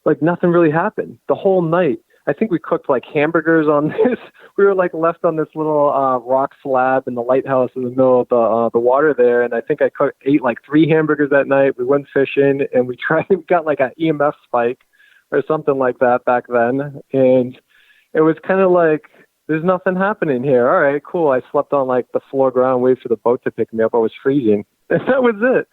Like, nothing really happened the whole night. I think we cooked like hamburgers on this. We were like left on this little rock slab in the lighthouse in the middle of the water there. And I think I ate like 3 hamburgers that night. We went fishing and we got like an EMF spike or something like that back then. And it was kind of like, there's nothing happening here. All right, cool. I slept on like the floor ground, waited for the boat to pick me up. I was freezing. And that was it.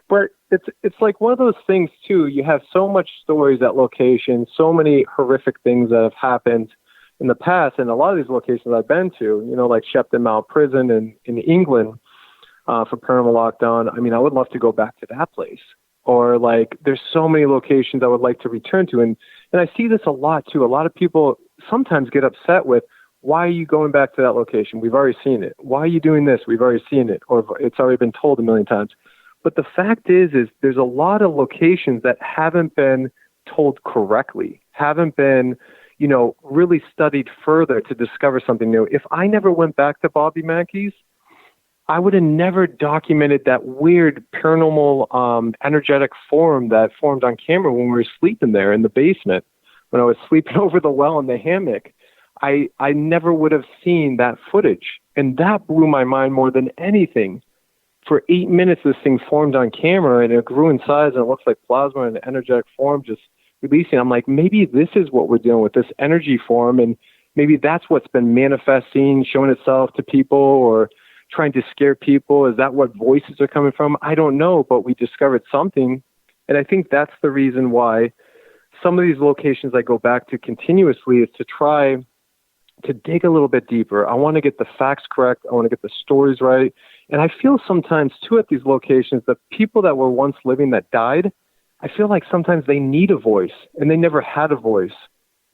But it's like one of those things too. You have so much stories at locations, so many horrific things that have happened in the past, and a lot of these locations I've been to, like Shepherdstown Mount Prison in England for Paranormal Lockdown. I mean, I would love to go back to that place. Or like, there's so many locations I would like to return to, and I see this a lot too. A lot of people sometimes get upset with, why are you going back to that location? We've already seen it. Why are you doing this? We've already seen it, or it's already been told a million times. But the fact is there's a lot of locations that haven't been told correctly, haven't been, really studied further to discover something new. If I never went back to Bobby Mackey's, I would have never documented that weird paranormal energetic form that formed on camera when we were sleeping there in the basement, when I was sleeping over the well in the hammock. I never would have seen that footage. And that blew my mind more than anything. For 8 minutes, this thing formed on camera, and it grew in size, and it looks like plasma in an energetic form just releasing. I'm like, maybe this is what we're dealing with, this energy form, and maybe that's what's been manifesting, showing itself to people, or trying to scare people. Is that what voices are coming from? I don't know, but we discovered something, and I think that's the reason why some of these locations I go back to continuously is to try to dig a little bit deeper. I want to get the facts correct. I want to get the stories right. And I feel sometimes, too, at these locations, the people that were once living that died, I feel like sometimes they need a voice, and they never had a voice.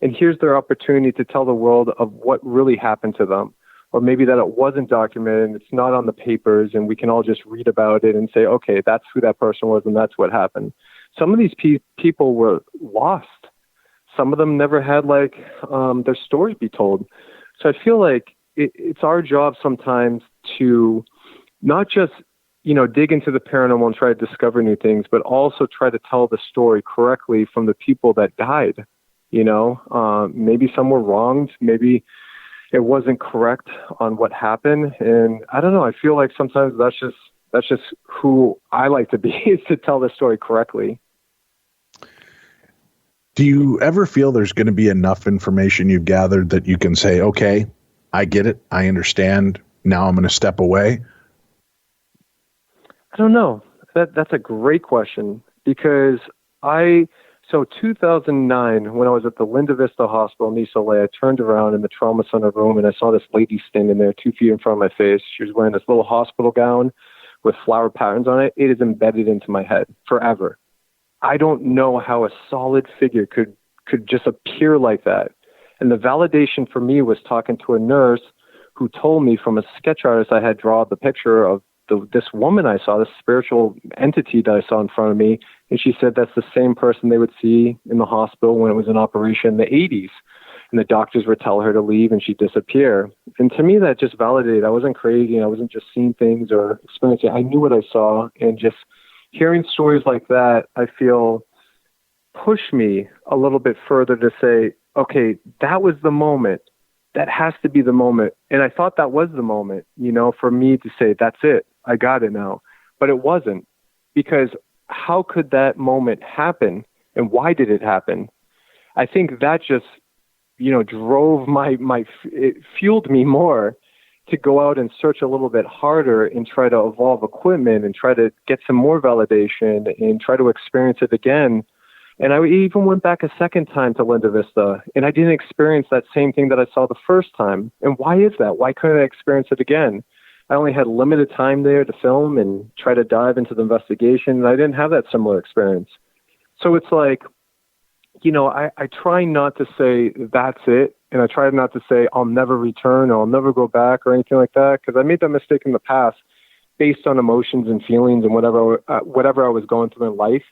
And here's their opportunity to tell the world of what really happened to them. Or maybe that it wasn't documented, and it's not on the papers, and we can all just read about it and say, okay, that's who that person was, and that's what happened. Some of these people were lost. Some of them never had, their stories be told. So I feel like it's our job sometimes to not just, dig into the paranormal and try to discover new things, but also try to tell the story correctly from the people that died. Maybe some were wronged. Maybe it wasn't correct on what happened. And I don't know. I feel like sometimes that's just who I like to be, is to tell the story correctly. Do you ever feel there's going to be enough information you've gathered that you can say, okay, I get it, I understand, now I'm going to step away? I don't know. That's a great question, because 2009, when I was at the Linda Vista Hospital in East LA, I turned around in the trauma center room and I saw this lady standing there 2 feet in front of my face. She was wearing this little hospital gown with flower patterns on it. It is embedded into my head forever. I don't know how a solid figure could could just appear like that. And the validation for me was talking to a nurse who told me from a sketch artist I had drawn the picture of this woman I saw, this spiritual entity that I saw in front of me. And she said that's the same person they would see in the hospital when it was an operation in the 80s. And the doctors would tell her to leave and she'd disappear. And to me, that just validated. I wasn't crazy. I wasn't just seeing things or experiencing. I knew what I saw. And just hearing stories like that, I feel push me a little bit further to say, okay, that was the moment. That has to be the moment. And I thought that was the moment, for me to say, that's it. I got it now. But it wasn't, because how could that moment happen? And why did it happen? I think that just, drove it fueled me more to go out and search a little bit harder and try to evolve equipment and try to get some more validation and try to experience it again. And I even went back a second time to Linda Vista, and I didn't experience that same thing that I saw the first time. And why is that? Why couldn't I experience it again? I only had limited time there to film and try to dive into the investigation, and I didn't have that similar experience. So it's like, I try not to say that's it, and I try not to say I'll never return or I'll never go back or anything like that, because I made that mistake in the past based on emotions and feelings and whatever I was going through in life.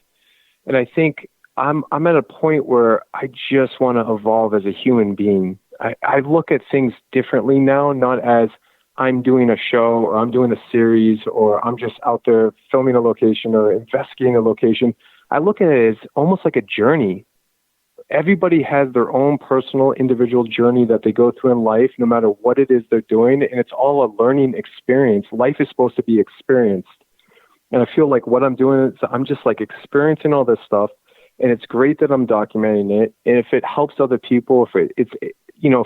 And I think I'm at a point where I just want to evolve as a human being. I look at things differently now, not as I'm doing a show or I'm doing a series or I'm just out there filming a location or investigating a location. I look at it as almost like a journey. Everybody has their own personal individual journey that they go through in life, no matter what it is they're doing. And it's all a learning experience. Life is supposed to be experienced. And I feel like what I'm doing is I'm just like experiencing all this stuff. And it's great that I'm documenting it. And if it helps other people, if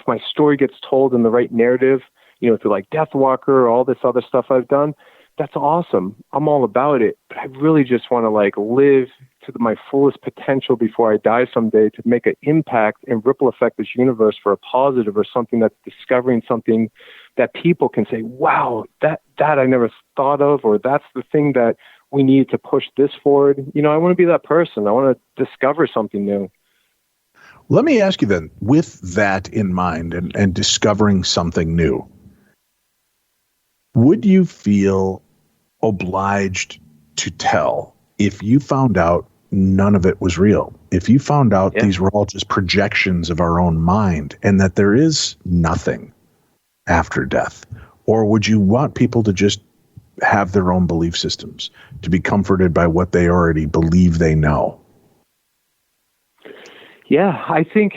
my story gets told in the right narrative, through like Deathwalker or all this other stuff I've done, that's awesome. I'm all about it. But I really just want to live to my fullest potential before I die someday, to make an impact and ripple affect this universe for a positive, or something that's discovering something that people can say, wow, that I never thought of, or that's the thing that we need to push this forward. I want to be that person. I want to discover something new. Let me ask you then, with that in mind and discovering something new, would you feel obliged to tell if you found out none of it was real? If you found out these were all just projections of our own mind and that there is nothing after death? Or would you want people to just have their own belief systems, to be comforted by what they already believe they know? Yeah, I think,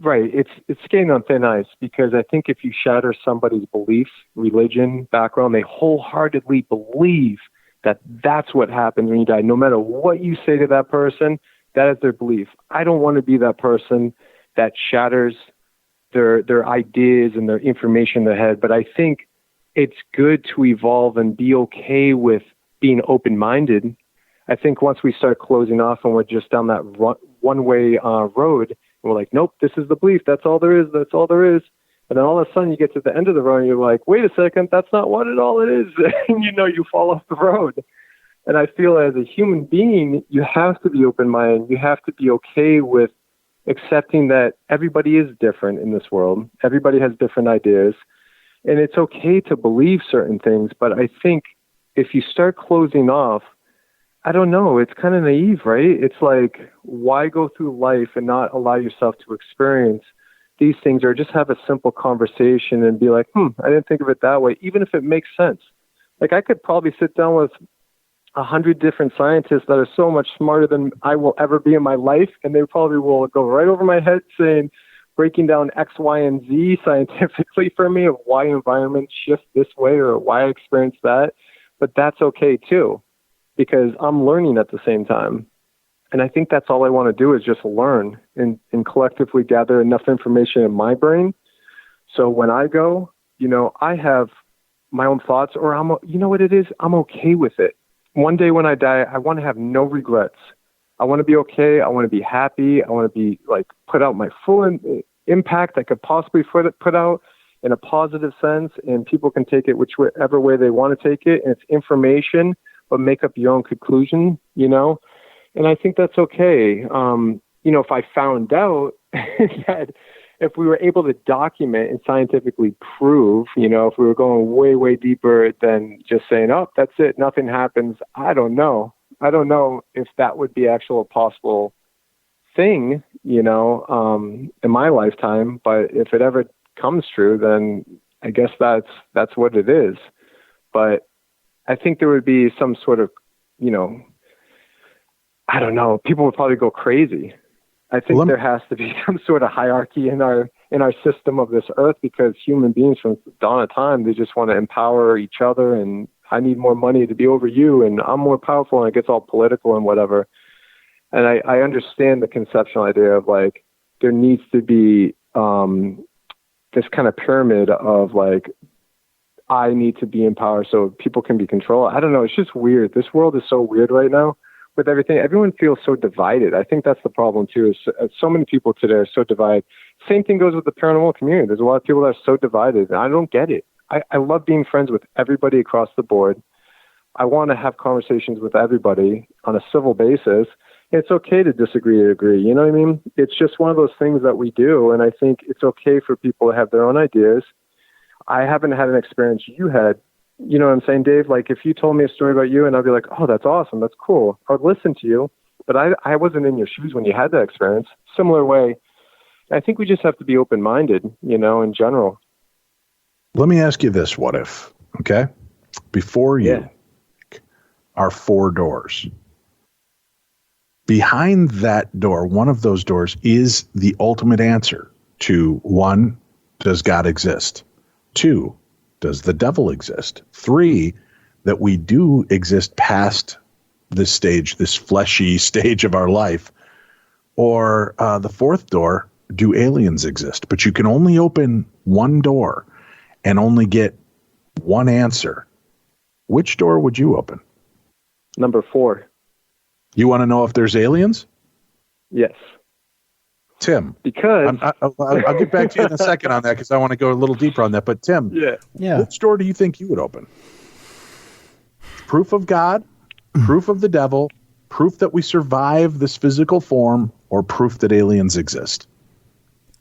right, it's skating on thin ice, because I think if you shatter somebody's beliefs, religion, background, they wholeheartedly believe that that's what happens when you die. No matter what you say to that person, that is their belief. I don't want to be that person that shatters their ideas and their information in their head, but I think it's good to evolve and be okay with being open-minded. I think once we start closing off and we're just down that one-way road, and we're like, nope, this is the belief. That's all there is. That's all there is. And then all of a sudden you get to the end of the road and you're like, wait a second, that's not what it is. And you fall off the road. And I feel as a human being, you have to be open-minded. You have to be okay with accepting that everybody is different in this world. Everybody has different ideas. And it's okay to believe certain things. But I think if you start closing off, I don't know, it's kind of naive, right? It's like, why go through life and not allow yourself to experience these things, or just have a simple conversation and be like, I didn't think of it that way, even if it makes sense. Like, I could probably sit down with 100 different scientists that are so much smarter than I will ever be in my life, and they probably will go right over my head saying, breaking down X, Y, and Z scientifically for me of why environments shift this way or why I experience that. But that's okay too, because I'm learning at the same time. And I think that's all I want to do, is just learn and collectively gather enough information in my brain. So when I go, I have my own thoughts, or what it is? I'm okay with it. One day when I die, I want to have no regrets. I want to be okay. I want to be happy. I want to be put out my full impact I could possibly put out in a positive sense. And people can take it whichever way they want to take it. And it's information, but make up your own conclusion, And I think that's okay. if I found out that if we were able to document and scientifically prove, if we were going way, way deeper than just saying, oh, that's it, nothing happens. I don't know if that would be actual possible thing, in my lifetime. But if it ever comes true, then I guess that's what it is. But I think there would be some sort of, I don't know, people would probably go crazy. I think there has to be some sort of hierarchy in our system of this earth, because human beings from the dawn of time, they just want to empower each other, and I need more money to be over you, and I'm more powerful, and it gets all political and whatever. And I understand the conceptual idea of like, there needs to be this kind of pyramid of like, I need to be in power so people can be controlled. I don't know. It's just weird. This world is so weird right now with everything. Everyone feels so divided. I think that's the problem too, is so many people today are so divided. Same thing goes with the paranormal community. There's a lot of people that are so divided, and I don't get it. I love being friends with everybody across the board. I want to have conversations with everybody on a civil basis. It's okay to disagree or agree. You know what I mean? It's just one of those things that we do. And I think it's okay for people to have their own ideas. I haven't had an experience you had. You know what I'm saying, Dave? Like, if you told me a story about you and I'd be like, oh, that's awesome, that's cool, I would listen to you. But I wasn't in your shoes when you had that experience. Similar way, I think we just have to be open-minded, in general. Let me ask you this, what if, okay? Before you are 4 doors. Behind that door, one of those doors is the ultimate answer to 1, does God exist? 2, does the devil exist? 3, that we do exist past this stage, this fleshy stage of our life. Or the 4th door, do aliens exist? But you can only open one door and only get one answer. Which door would you open? Number 4. You want to know if there's aliens? Yes. Tim. Because I'll get back to you in a second on that, because I want to go a little deeper on that. But Tim, which door do you think you would open? Proof of God, proof of the devil, proof that we survive this physical form, or proof that aliens exist?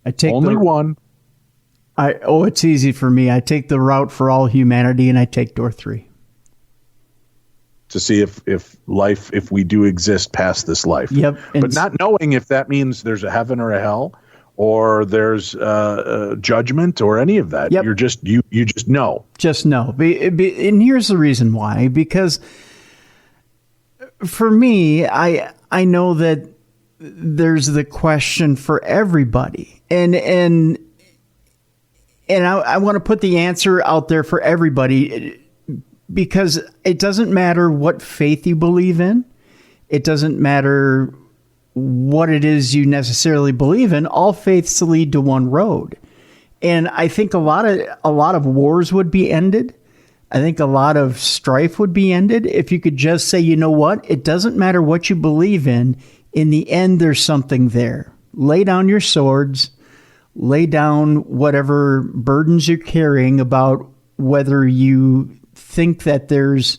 I take only one. It's easy for me. I take the route for all humanity, and I take door 3. To see if we do exist past this life. Yep. But not knowing if that means there's a heaven or a hell, or there's a judgment or any of that. Yep. You're just, you just know. Just know. And here's the reason why. Because for me, I know that there's the question for everybody. And I want to put the answer out there for everybody, because it doesn't matter what faith you believe in. It doesn't matter what it is you necessarily believe in. All faiths lead to one road. And I think a lot of wars would be ended. I think a lot of strife would be ended if you could just say, you know what? It doesn't matter what you believe in. In the end, there's something there. Lay down your swords. Lay down whatever burdens you're carrying about whether you think that there's,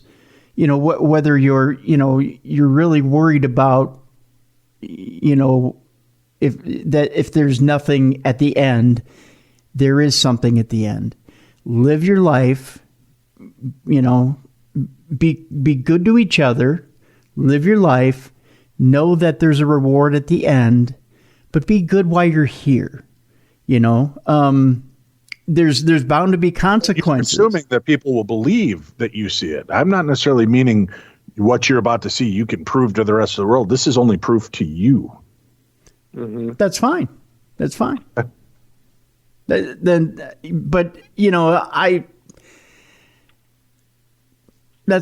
whether you're really worried about, if there's nothing at the end, there is something at the end. Live your life, be good to each other, live your life, know that there's a reward at the end, but be good while you're here. There's bound to be consequences. You're assuming that people will believe that you see it. I'm not necessarily meaning what you're about to see you can prove to the rest of the world. This is only proof to you. Mm-hmm. That's fine. That's fine. That's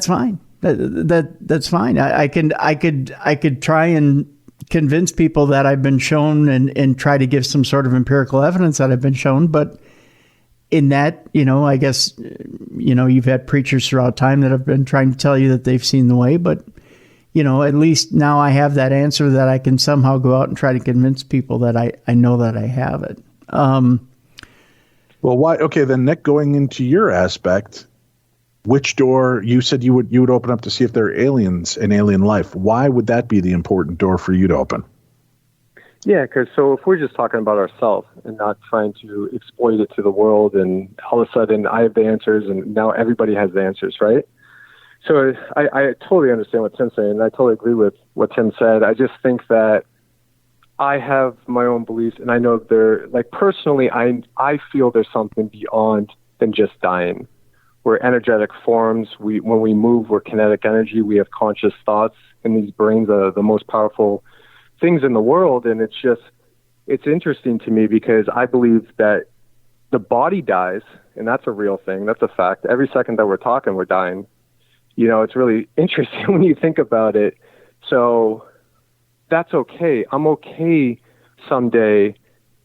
fine. That's fine. I could try and convince people that I've been shown and try to give some sort of empirical evidence that I've been shown. But in that, I guess, you've had preachers throughout time that have been trying to tell you that they've seen the way. But, at least now I have that answer that I can somehow go out and try to convince people that I know that I have it. Well, why? Okay, then, Nick, going into your aspect, which door you said you would open up to see if there are aliens and alien life? Why would that be the important door for you to open? Yeah, because so if we're just talking about ourselves and not trying to exploit it to the world, and all of a sudden I have the answers and now everybody has the answers, right? So I totally understand what Tim's saying, and I totally agree with what Tim said. I just think that I have my own beliefs, and I know personally, I feel there's something beyond than just dying. We're energetic forms. When we move, we're kinetic energy. We have conscious thoughts, and these brains are the most powerful things in the world. And it's interesting to me because I believe that the body dies, and that's a real thing. That's a fact. Every second that we're talking, we're dying. It's really interesting when you think about it. So that's okay. I'm okay someday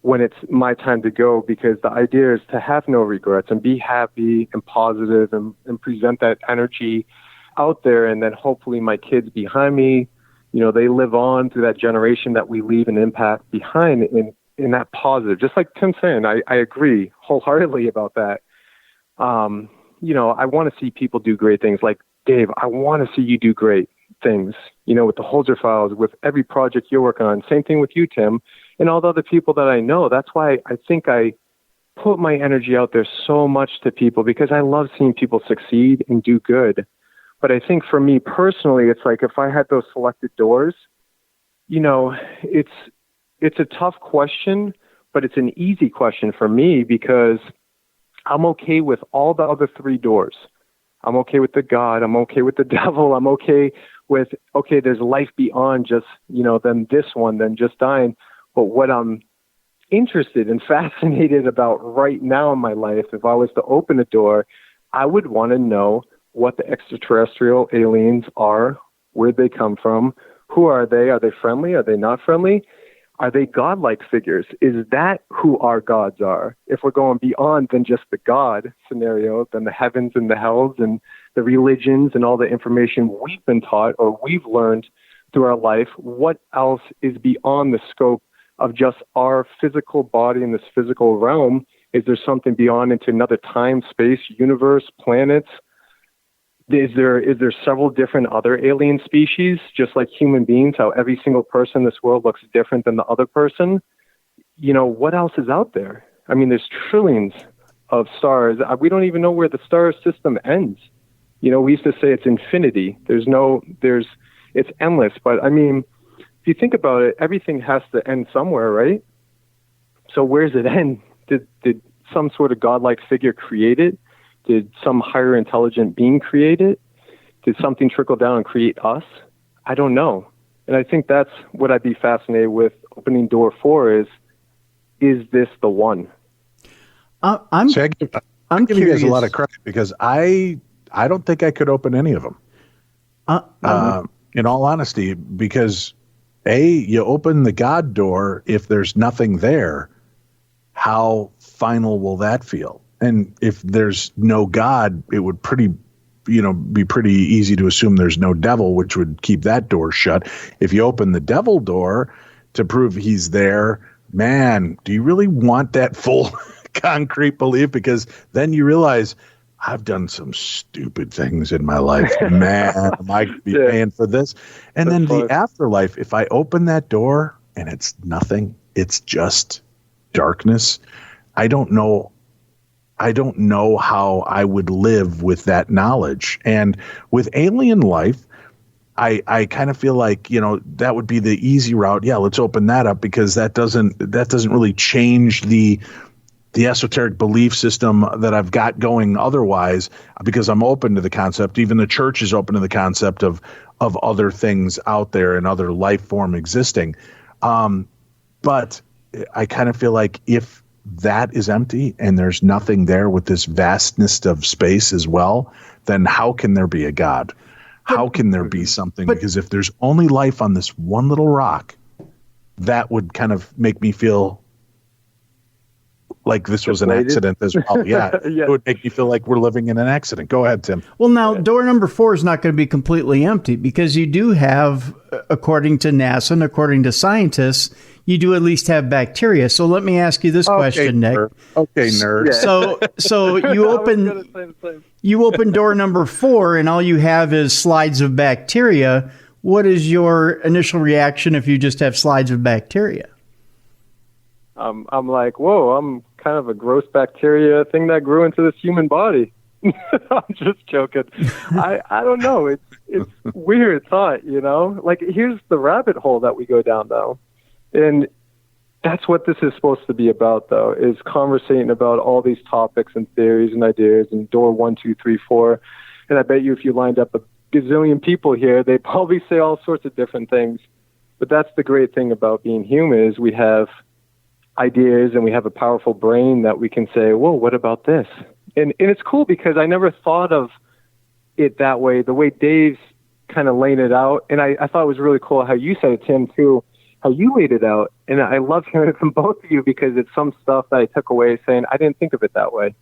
when it's my time to go, because the idea is to have no regrets and be happy and positive and present that energy out there. And then hopefully my kids behind me, they live on through that generation that we leave an impact behind in that positive. Just like Tim's saying, I agree wholeheartedly about that. I want to see people do great things. Like, Dave, I want to see you do great things, with the Holzer Files, with every project you're working on. Same thing with you, Tim, and all the other people that I know. That's why I think I put my energy out there so much to people, because I love seeing people succeed and do good. But I think for me personally, it's like if I had those selected doors, it's a tough question, but it's an easy question for me because I'm okay with all the other three doors. I'm okay with the God. I'm okay with the devil. I'm okay with, there's life beyond just, than this one, than just dying. But what I'm interested and fascinated about right now in my life, if I was to open a door, I would want to know what the extraterrestrial aliens are, where they come from, who are they? Are they friendly? Are they not friendly? Are they godlike figures? Is that who our gods are? If we're going beyond than just the God scenario, than the heavens and the hells and the religions and all the information we've been taught or we've learned through our life, what else is beyond the scope of just our physical body in this physical realm? Is there something beyond into another time, space, universe, planets? Is there several different other alien species, just like human beings, how every single person in this world looks different than the other person? What else is out there? I mean, there's trillions of stars. We don't even know where the star system ends. We used to say it's infinity. It's endless. But I mean, if you think about it, everything has to end somewhere, right? So where does it end? Did some sort of godlike figure create it? Did some higher intelligent being create it? Did something trickle down and create us? I don't know. And I think that's what I'd be fascinated with opening door 4 is this the one? I'm giving you guys a lot of credit because I don't think I could open any of them. In all honesty, because you open the God door, if there's nothing there, how final will that feel? And if there's no God, it would be pretty easy to assume there's no devil, which would keep that door shut. If you open the devil door to prove he's there, man, do you really want that full concrete belief? Because then you realize I've done some stupid things in my life. Man, am I going to be paying for this? And then the afterlife, if I open that door and it's nothing, it's just darkness, I don't know how I would live with that knowledge. And with alien life, I kind of feel like, that would be the easy route. Yeah, let's open that up because that doesn't really change the esoteric belief system that I've got going otherwise, because I'm open to the concept. Even the church is open to the concept of other things out there and other life form existing. But I kind of feel like if that is empty and there's nothing there with this vastness of space as well, then how can there be a God? How can there be something? Because if there's only life on this one little rock, that would kind of make me feel like this was an accident as well. Yeah, It would make me feel like we're living in an accident. Go ahead, Tim. Well, now, door number 4 is not going to be completely empty because you do have, according to NASA and according to scientists, you do at least have bacteria. So let me ask you this question, Nick. Okay, nerd. So you open door number 4 and all you have is slides of bacteria. What is your initial reaction if you just have slides of bacteria? I'm like, whoa, I'm kind of a gross bacteria thing that grew into this human body. I'm just joking. I don't know. It's weird thought, you know? Like, here's the rabbit hole that we go down, though. And that's what this is supposed to be about, though, is conversating about all these topics and theories and ideas and door 1, 2, 3, 4. And I bet you if you lined up a gazillion people here, they'd probably say all sorts of different things. But that's the great thing about being human is we have ideas and we have a powerful brain that we can say, well, what about this? And it's cool because I never thought of it that way, the way Dave's kind of laying it out. And I thought it was really cool how you said it, Tim, too, how you laid it out. And I love hearing it from both of you because it's some stuff that I took away saying, I didn't think of it that way.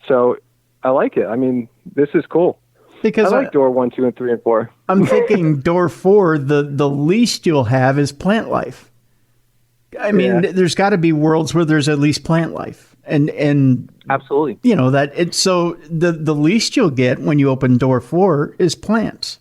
So I like it. I mean, this is cool. Because I like door 1, 2, and 3, and 4. I'm thinking door 4, the least you'll have is plant life. I mean, there's got to be worlds where there's at least plant life. And absolutely, you know that it's so the least you'll get when you open door 4 is plants.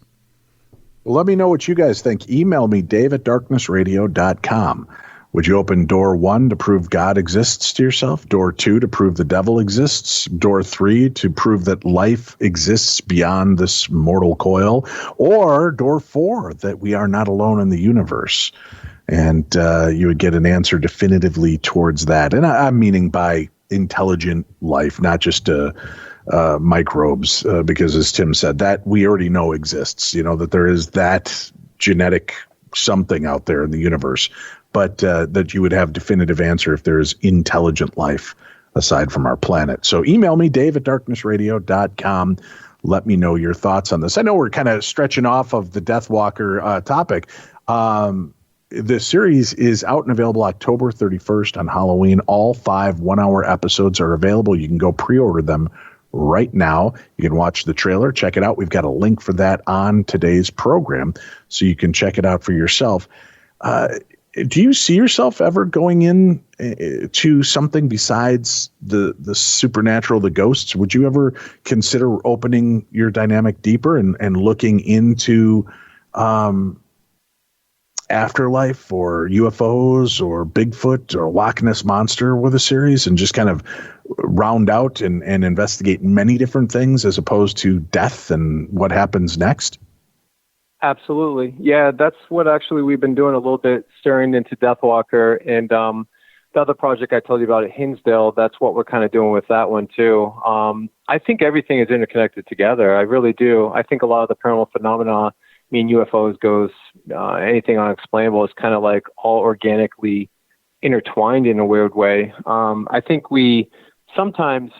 Well, let me know what you guys think. Email me, dave@darknessradio.com. Would you open door 1 to prove God exists to yourself? Door 2 to prove the devil exists? Door 3 to prove that life exists beyond this mortal coil? Or door 4 that we are not alone in the universe? And you would get an answer definitively towards that. And I'm meaning by intelligent life, not just microbes, because as Tim said, that we already know exists, you know, that there is that genetic something out there in the universe, but that you would have definitive answer if there is intelligent life aside from our planet. So email me, dave@darknessradio.com. Let me know your thoughts on this. I know we're kind of stretching off of the Deathwalker topic. The series is out and available October 31st on Halloween. All 5 one-hour episodes are available. You can go pre-order them right now. You can watch the trailer, check it out. We've got a link for that on today's program, so you can check it out for yourself. Do you see yourself ever going in to something besides the supernatural, the ghosts? Would you ever consider opening your dynamic deeper and looking into afterlife or UFOs or Bigfoot or Loch Ness Monster with a series and just kind of round out and investigate many different things as opposed to death and what happens next? Absolutely. Yeah, that's what actually we've been doing a little bit, staring into Deathwalker. And the other project I told you about at Hinsdale, that's what we're kind of doing with that one too. I think everything is interconnected together. I really do. I think a lot of the paranormal phenomena, I mean, UFOs, ghosts, anything unexplainable is kind of like all organically intertwined in a weird way. I think we sometimes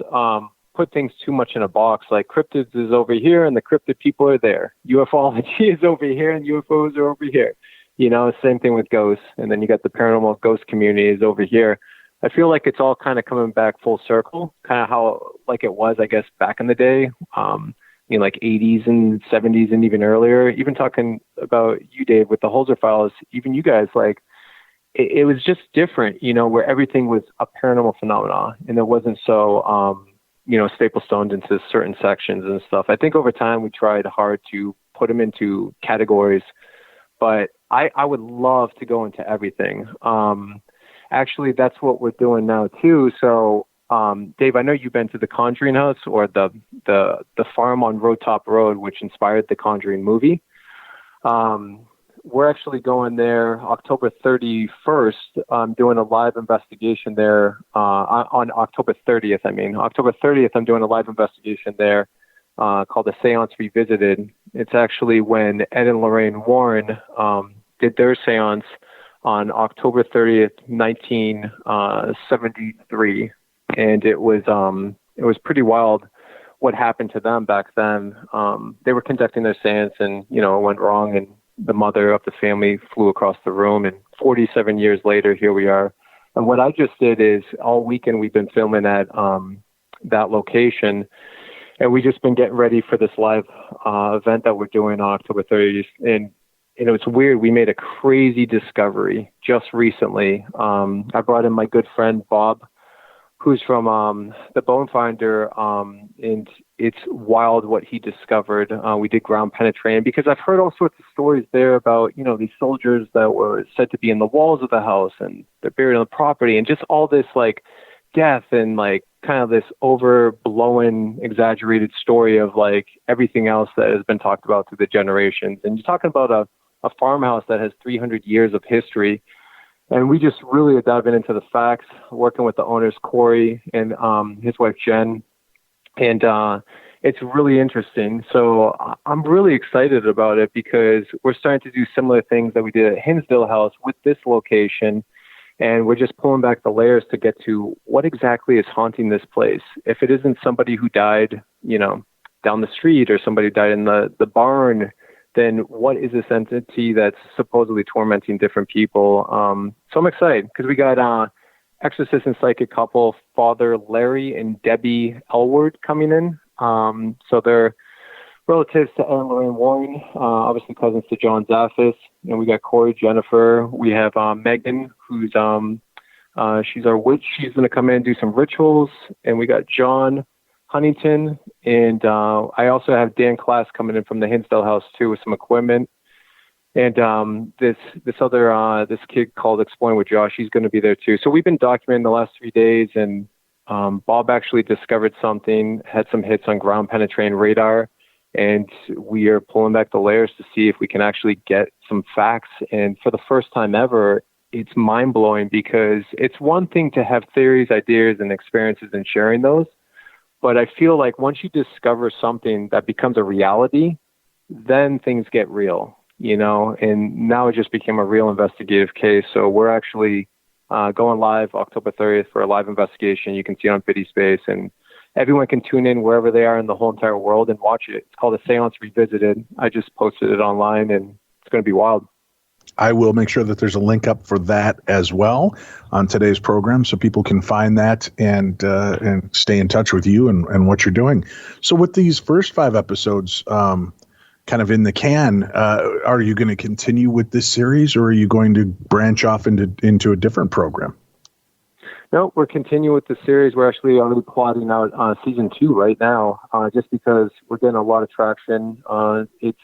put things too much in a box, like cryptids is over here and the cryptid people are there. Ufology is over here and UFOs are over here. You know, same thing with ghosts. And then you got the paranormal ghost community is over here. I feel like it's all kind of coming back full circle, kind of how like it was, I guess, back in the day. You know, like 80s and 70s and even earlier, even talking about you, Dave, with the Holzer files, even you guys, like it was just different, you know, where everything was a paranormal phenomena and it wasn't so, you know, staple stoned into certain sections and stuff. I think over time we tried hard to put them into categories, but I would love to go into everything. Actually, that's what we're doing now too. So, Dave, I know you've been to the Conjuring house or the farm on Road Top Road, which inspired the Conjuring movie. We're actually going there October 31st. Doing a live investigation there on October 30th. October 30th, I'm doing a live investigation there called The Seance Revisited. It's actually when Ed and Lorraine Warren did their seance on October 30th, 1973. And it was pretty wild what happened to them back then. They were conducting their seance and, you know, it went wrong and the mother of the family flew across the room, and 47 years later, here we are. And what I just did is all weekend we've been filming at that location, and we've just been getting ready for this live event that we're doing on October 30th. And you know, it's weird. We made a crazy discovery just recently. I brought in my good friend Bob, who's from the Bone Finder, and it's wild what he discovered. We did ground penetrating because I've heard all sorts of stories there about, these soldiers that were said to be in the walls of the house and they're buried on the property, and just all this like death and like kind of this overblown, exaggerated story of like everything else that has been talked about through the generations. And you're talking about a farmhouse that has 300 years of history. And we just really are diving into the facts, working with the owners, Corey, and his wife, Jen. And it's really interesting. So I'm really excited about it because we're starting to do similar things that we did at Hinsdale House with this location. And we're just pulling back the layers to get to what exactly is haunting this place. If it isn't somebody who died, down the street, or somebody who died in the barn, then what is this entity that's supposedly tormenting different people? So I'm excited because we got exorcist and psychic couple, Father Larry and Debbie Elward, coming in. So they're relatives to Anne Lorraine Warren, obviously cousins to John Zaffis. And we got Corey, Jennifer. We have Megan, who's she's our witch. She's going to come in and do some rituals. And we got John Huntington, and I also have Dan Class coming in from the Hinsdale House too with some equipment. And this kid called Exploring with Josh, he's going to be there too. So we've been documenting the last 3 days, and Bob actually discovered something, had some hits on ground penetrating radar, and we are pulling back the layers to see if we can actually get some facts. And for the first time ever, it's mind blowing, because it's one thing to have theories, ideas, and experiences and sharing those. But I feel like once you discover something that becomes a reality, then things get real, and now it just became a real investigative case. So we're actually going live October 30th for a live investigation. You can see it on VIDI SPACE, and everyone can tune in wherever they are in the whole entire world and watch it. It's called A Seance Revisited. I just posted it online, and it's going to be wild. I will make sure that there's a link up for that as well on today's program, so people can find that and stay in touch with you and what you're doing. So with these first 5 episodes kind of in the can, are you going to continue with this series, or are you going to branch off into a different program? No, we're continuing with the series. We're actually already plotting out season 2 right now, just because we're getting a lot of traction. It's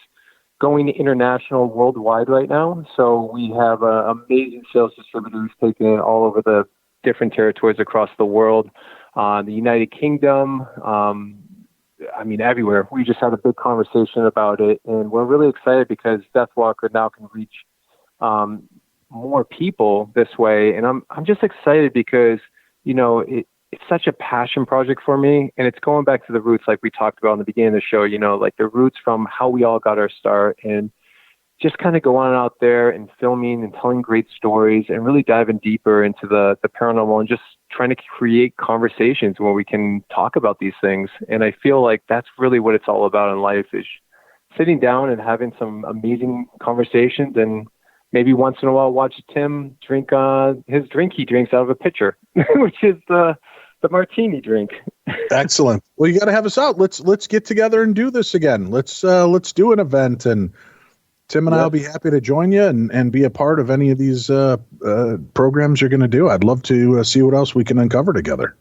going international, worldwide right now. So we have amazing sales distributors taking it all over the different territories across the world, the United Kingdom, everywhere. We just had a big conversation about it, and we're really excited because Deathwalker now can reach more people this way. And I'm just excited because, it's such a passion project for me, and it's going back to the roots, like we talked about in the beginning of the show, like the roots from how we all got our start, and just kind of going out there and filming and telling great stories and really diving deeper into the paranormal and just trying to create conversations where we can talk about these things. And I feel like that's really what it's all about in life, is sitting down and having some amazing conversations, and maybe once in a while watch Tim drink his drink he drinks out of a pitcher, which is the martini drink. Excellent. Well, you got to have us out. Let's get together and do this again. Let's do an event, and Tim and I'll be happy to join you and be a part of any of these programs you're going to do. I'd love to see what else we can uncover together.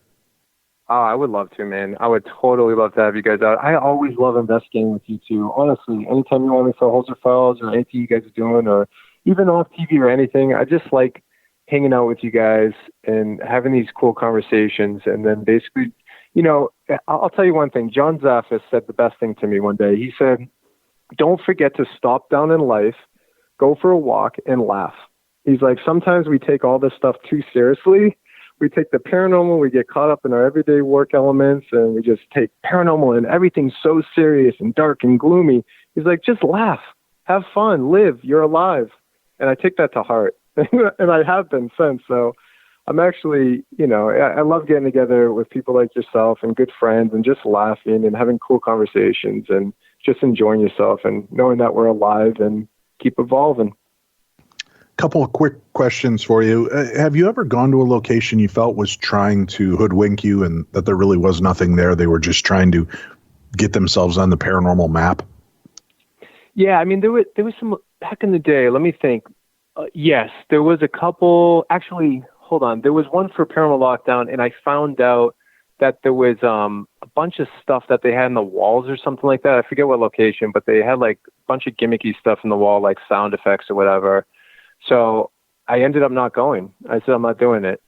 Oh, I would love to, man. I would totally love to have you guys out. I always love investigating with you too. Honestly, anytime you want me for Holzer Files or anything you guys are doing, or even off TV or anything, I just like hanging out with you guys and having these cool conversations. And then basically, I'll tell you one thing. John Zaffis said the best thing to me one day. He said, don't forget to stop down in life, go for a walk, and laugh. He's like, sometimes we take all this stuff too seriously. We take the paranormal, we get caught up in our everyday work elements, and we just take paranormal and everything's so serious and dark and gloomy. He's like, just laugh, have fun, live, you're alive. And I take that to heart. And I have been since. So I'm actually, I love getting together with people like yourself and good friends and just laughing and having cool conversations and just enjoying yourself and knowing that we're alive and keep evolving. Couple of quick questions for you. Have you ever gone to a location you felt was trying to hoodwink you and that there really was nothing there? They were just trying to get themselves on the paranormal map? Yeah, there was some back in the day. Let me think. Yes, there was a couple. Actually, hold on. There was one for Paranormal Lockdown, and I found out that there was a bunch of stuff that they had in the walls or something like that. I forget what location, but they had like a bunch of gimmicky stuff in the wall, like sound effects or whatever. So I ended up not going. I said, I'm not doing it.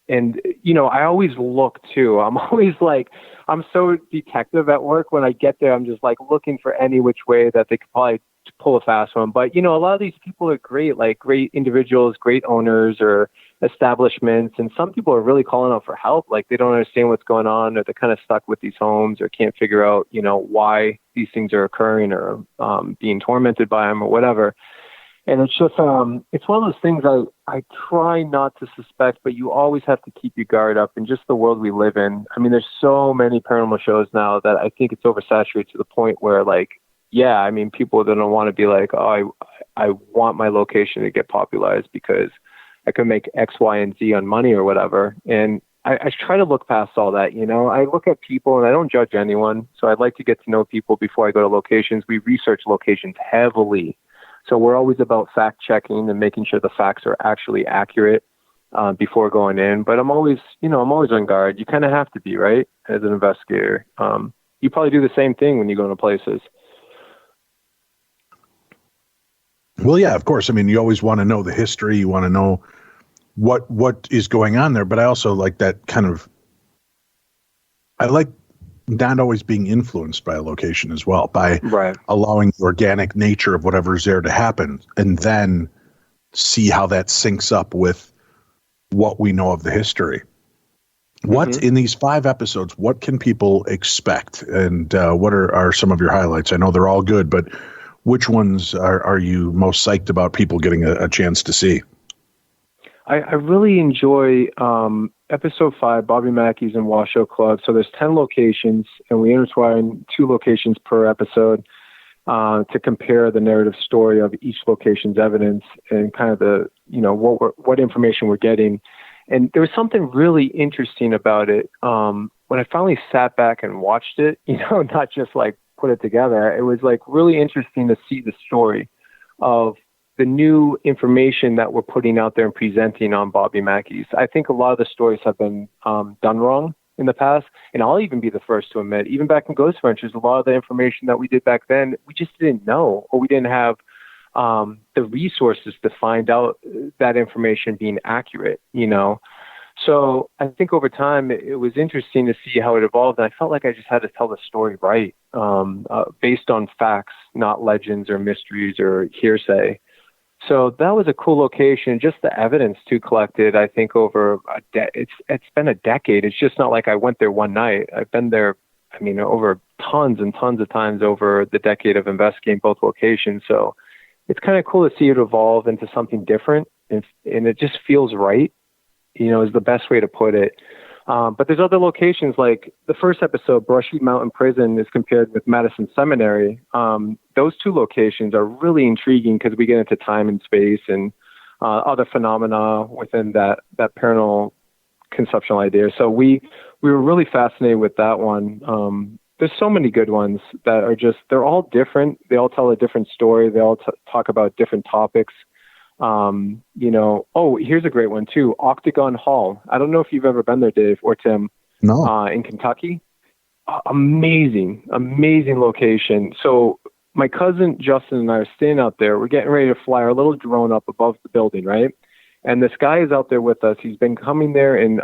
And, you know, I always look too. I'm always like, I'm so detective at work. When I get there, I'm just like looking for any which way that they could probably pull a fast one. But, you know, a lot of these people are great, like great individuals, great owners or establishments. And some people are really calling out for help. Like they don't understand what's going on, or they're kind of stuck with these homes, or can't figure out, you know, why these things are occurring, or being tormented by them or whatever. And it's just, it's one of those things I try not to suspect, but you always have to keep your guard up in just the world we live in. I mean, there's so many paranormal shows now that I think it's oversaturated to the point where, like, yeah, I mean, people don't want to be like, oh, I want my location to get popularized because I could make X, Y, and Z on money or whatever. And I try to look past all that, you know. I look at people and I don't judge anyone. So I'd like to get to know people before I go to locations. We research locations heavily. So we're always about fact checking and making sure the facts are actually accurate before going in. But I'm always on guard. You kind of have to be, right, as an investigator. You probably do the same thing when you go into places. Well, yeah, of course. I mean, you always want to know the history. You want to know what is going on there. But I also like that kind of, I like not always being influenced by a location as well, by allowing the organic nature of whatever's there to happen, and then see how that syncs up with what we know of the history. What in these 5 episodes, what can people expect? And what are some of your highlights? I know they're all good, but which ones are you most psyched about people getting a chance to see? I really enjoy episode 5, Bobby Mackey's and Washoe Club. So there's 10 locations, and we intertwine 2 locations per episode to compare the narrative story of each location's evidence and kind of the, you know, what information we're getting. And there was something really interesting about it. When I finally sat back and watched it, you know, not just like put it together, it was like really interesting to see the story of the new information that we're putting out there and presenting on Bobby Mackey's. I think a lot of the stories have been done wrong in the past, and I'll even be the first to admit, even back in Ghost Ventures, a lot of the information that we did back then, we just didn't know, or we didn't have the resources to find out that information being accurate, you know? So I think over time, it was interesting to see how it evolved, and I felt like I just had to tell the story right, based on facts, not legends or mysteries or hearsay. So that was a cool location. Just the evidence too collected, I think over it's been a decade. It's just not like I went there one night. I've been there, I mean, over tons and tons of times over the decade of investigating both locations. So it's kind of cool to see it evolve into something different, and it just feels right, you know, is the best way to put it. But there's other locations, like the first episode, Brushy Mountain Prison, is compared with Madison Seminary. Those 2 locations are really intriguing because we get into time and space and other phenomena within that paranormal conceptual idea. So we were really fascinated with that one. There's so many good ones that are just, they're all different. They all tell a different story. They all talk about different topics. You know, here's a great one too. Octagon Hall. I don't know if you've ever been there, Dave or Tim. No. In Kentucky. Amazing location. So my cousin Justin and I are staying out there. We're getting ready to fly our little drone up above the building, right? And this guy is out there with us. He's been coming there and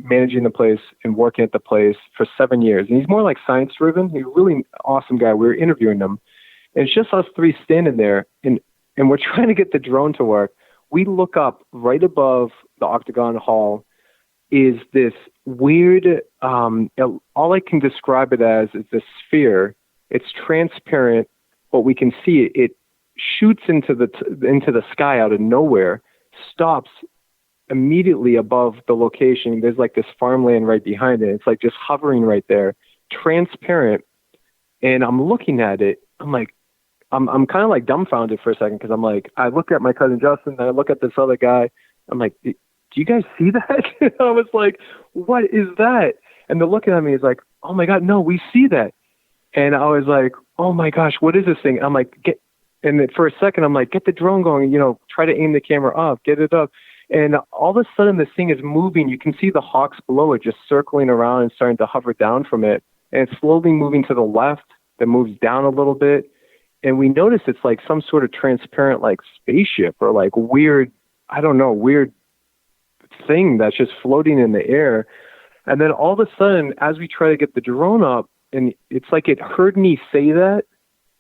managing the place and working at the place for 7 years. And he's more like science driven. He's a really awesome guy. We were interviewing him, and it's just us 3 standing there, and we're trying to get the drone to work. We look up right above the Octagon Hall is this weird, all I can describe it as is this sphere. It's transparent, but we can see it. It shoots into the sky out of nowhere, stops immediately above the location. There's like this farmland right behind it. It's like just hovering right there, transparent. And I'm looking at it. I'm like, I'm kind of like dumbfounded for a second, because I'm like, I look at my cousin Justin, and I look at this other guy. I'm like, do you guys see that? I was like, what is that? And they're looking at me. It's like, oh my God, no, we see that. And I was like, oh my gosh, what is this thing? I'm like, and then for a second, I'm like, get the drone going, you know, try to aim the camera up, get it up. And all of a sudden, this thing is moving. You can see the hawks below it just circling around and starting to hover down from it. And it's slowly moving to the left, then moves down a little bit. And we notice it's like some sort of transparent, like spaceship or like weird, I don't know, weird thing that's just floating in the air. And then all of a sudden, as we try to get the drone up, and it's like it heard me say that,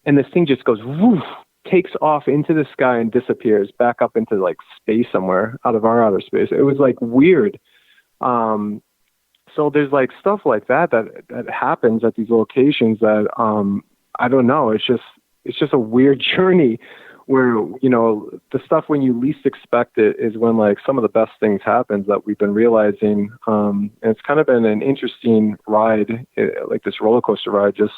and this thing just goes woof, takes off into the sky and disappears back up into like space somewhere out of our outer space. It was like weird. So there's like stuff like that happens at these locations that I don't know. It's just a weird journey where, you know, the stuff when you least expect it is when like some of the best things happen that we've been realizing. And it's kind of been an interesting ride, like this roller coaster ride, just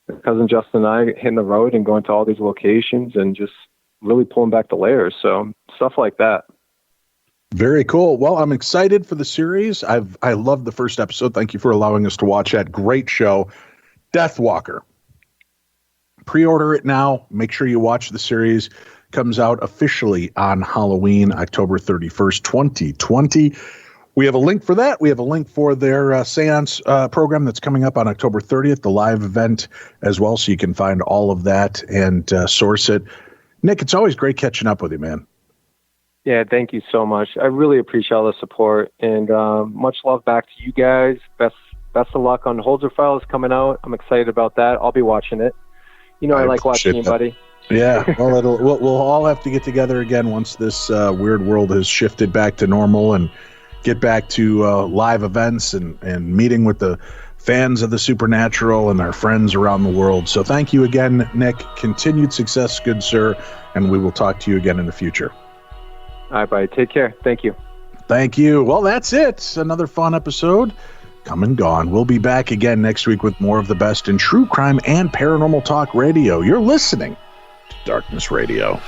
my cousin Justin and I hitting the road and going to all these locations and just really pulling back the layers. So stuff like that. Very cool. Well, I'm excited for the series. I love the first episode. Thank you for allowing us to watch that. Great show. Deathwalker. Pre-order it now. Make sure you watch the series. Comes out officially on Halloween, October 31st, 2020. We have a link for that. We have a link for their seance program that's coming up on October 30th, the live event as well, so you can find all of that and source it. Nick, it's always great catching up with you, man. Yeah, thank you so much. I really appreciate all the support, and much love back to you guys. Best of luck on Holzer Files coming out. I'm excited about that. I'll be watching it. You know, I like watching you, buddy. Yeah, well, we'll all have to get together again once this weird world has shifted back to normal and get back to live events and meeting with the fans of the supernatural and our friends around the world. So thank you again, Nick. Continued success, good sir, and we will talk to you again in the future. All right, buddy. Take care. Thank you. Thank you. Well, that's it. Another fun episode. Come and gone. We'll be back again next week with more of the best in true crime and paranormal talk radio. You're listening to Darkness Radio.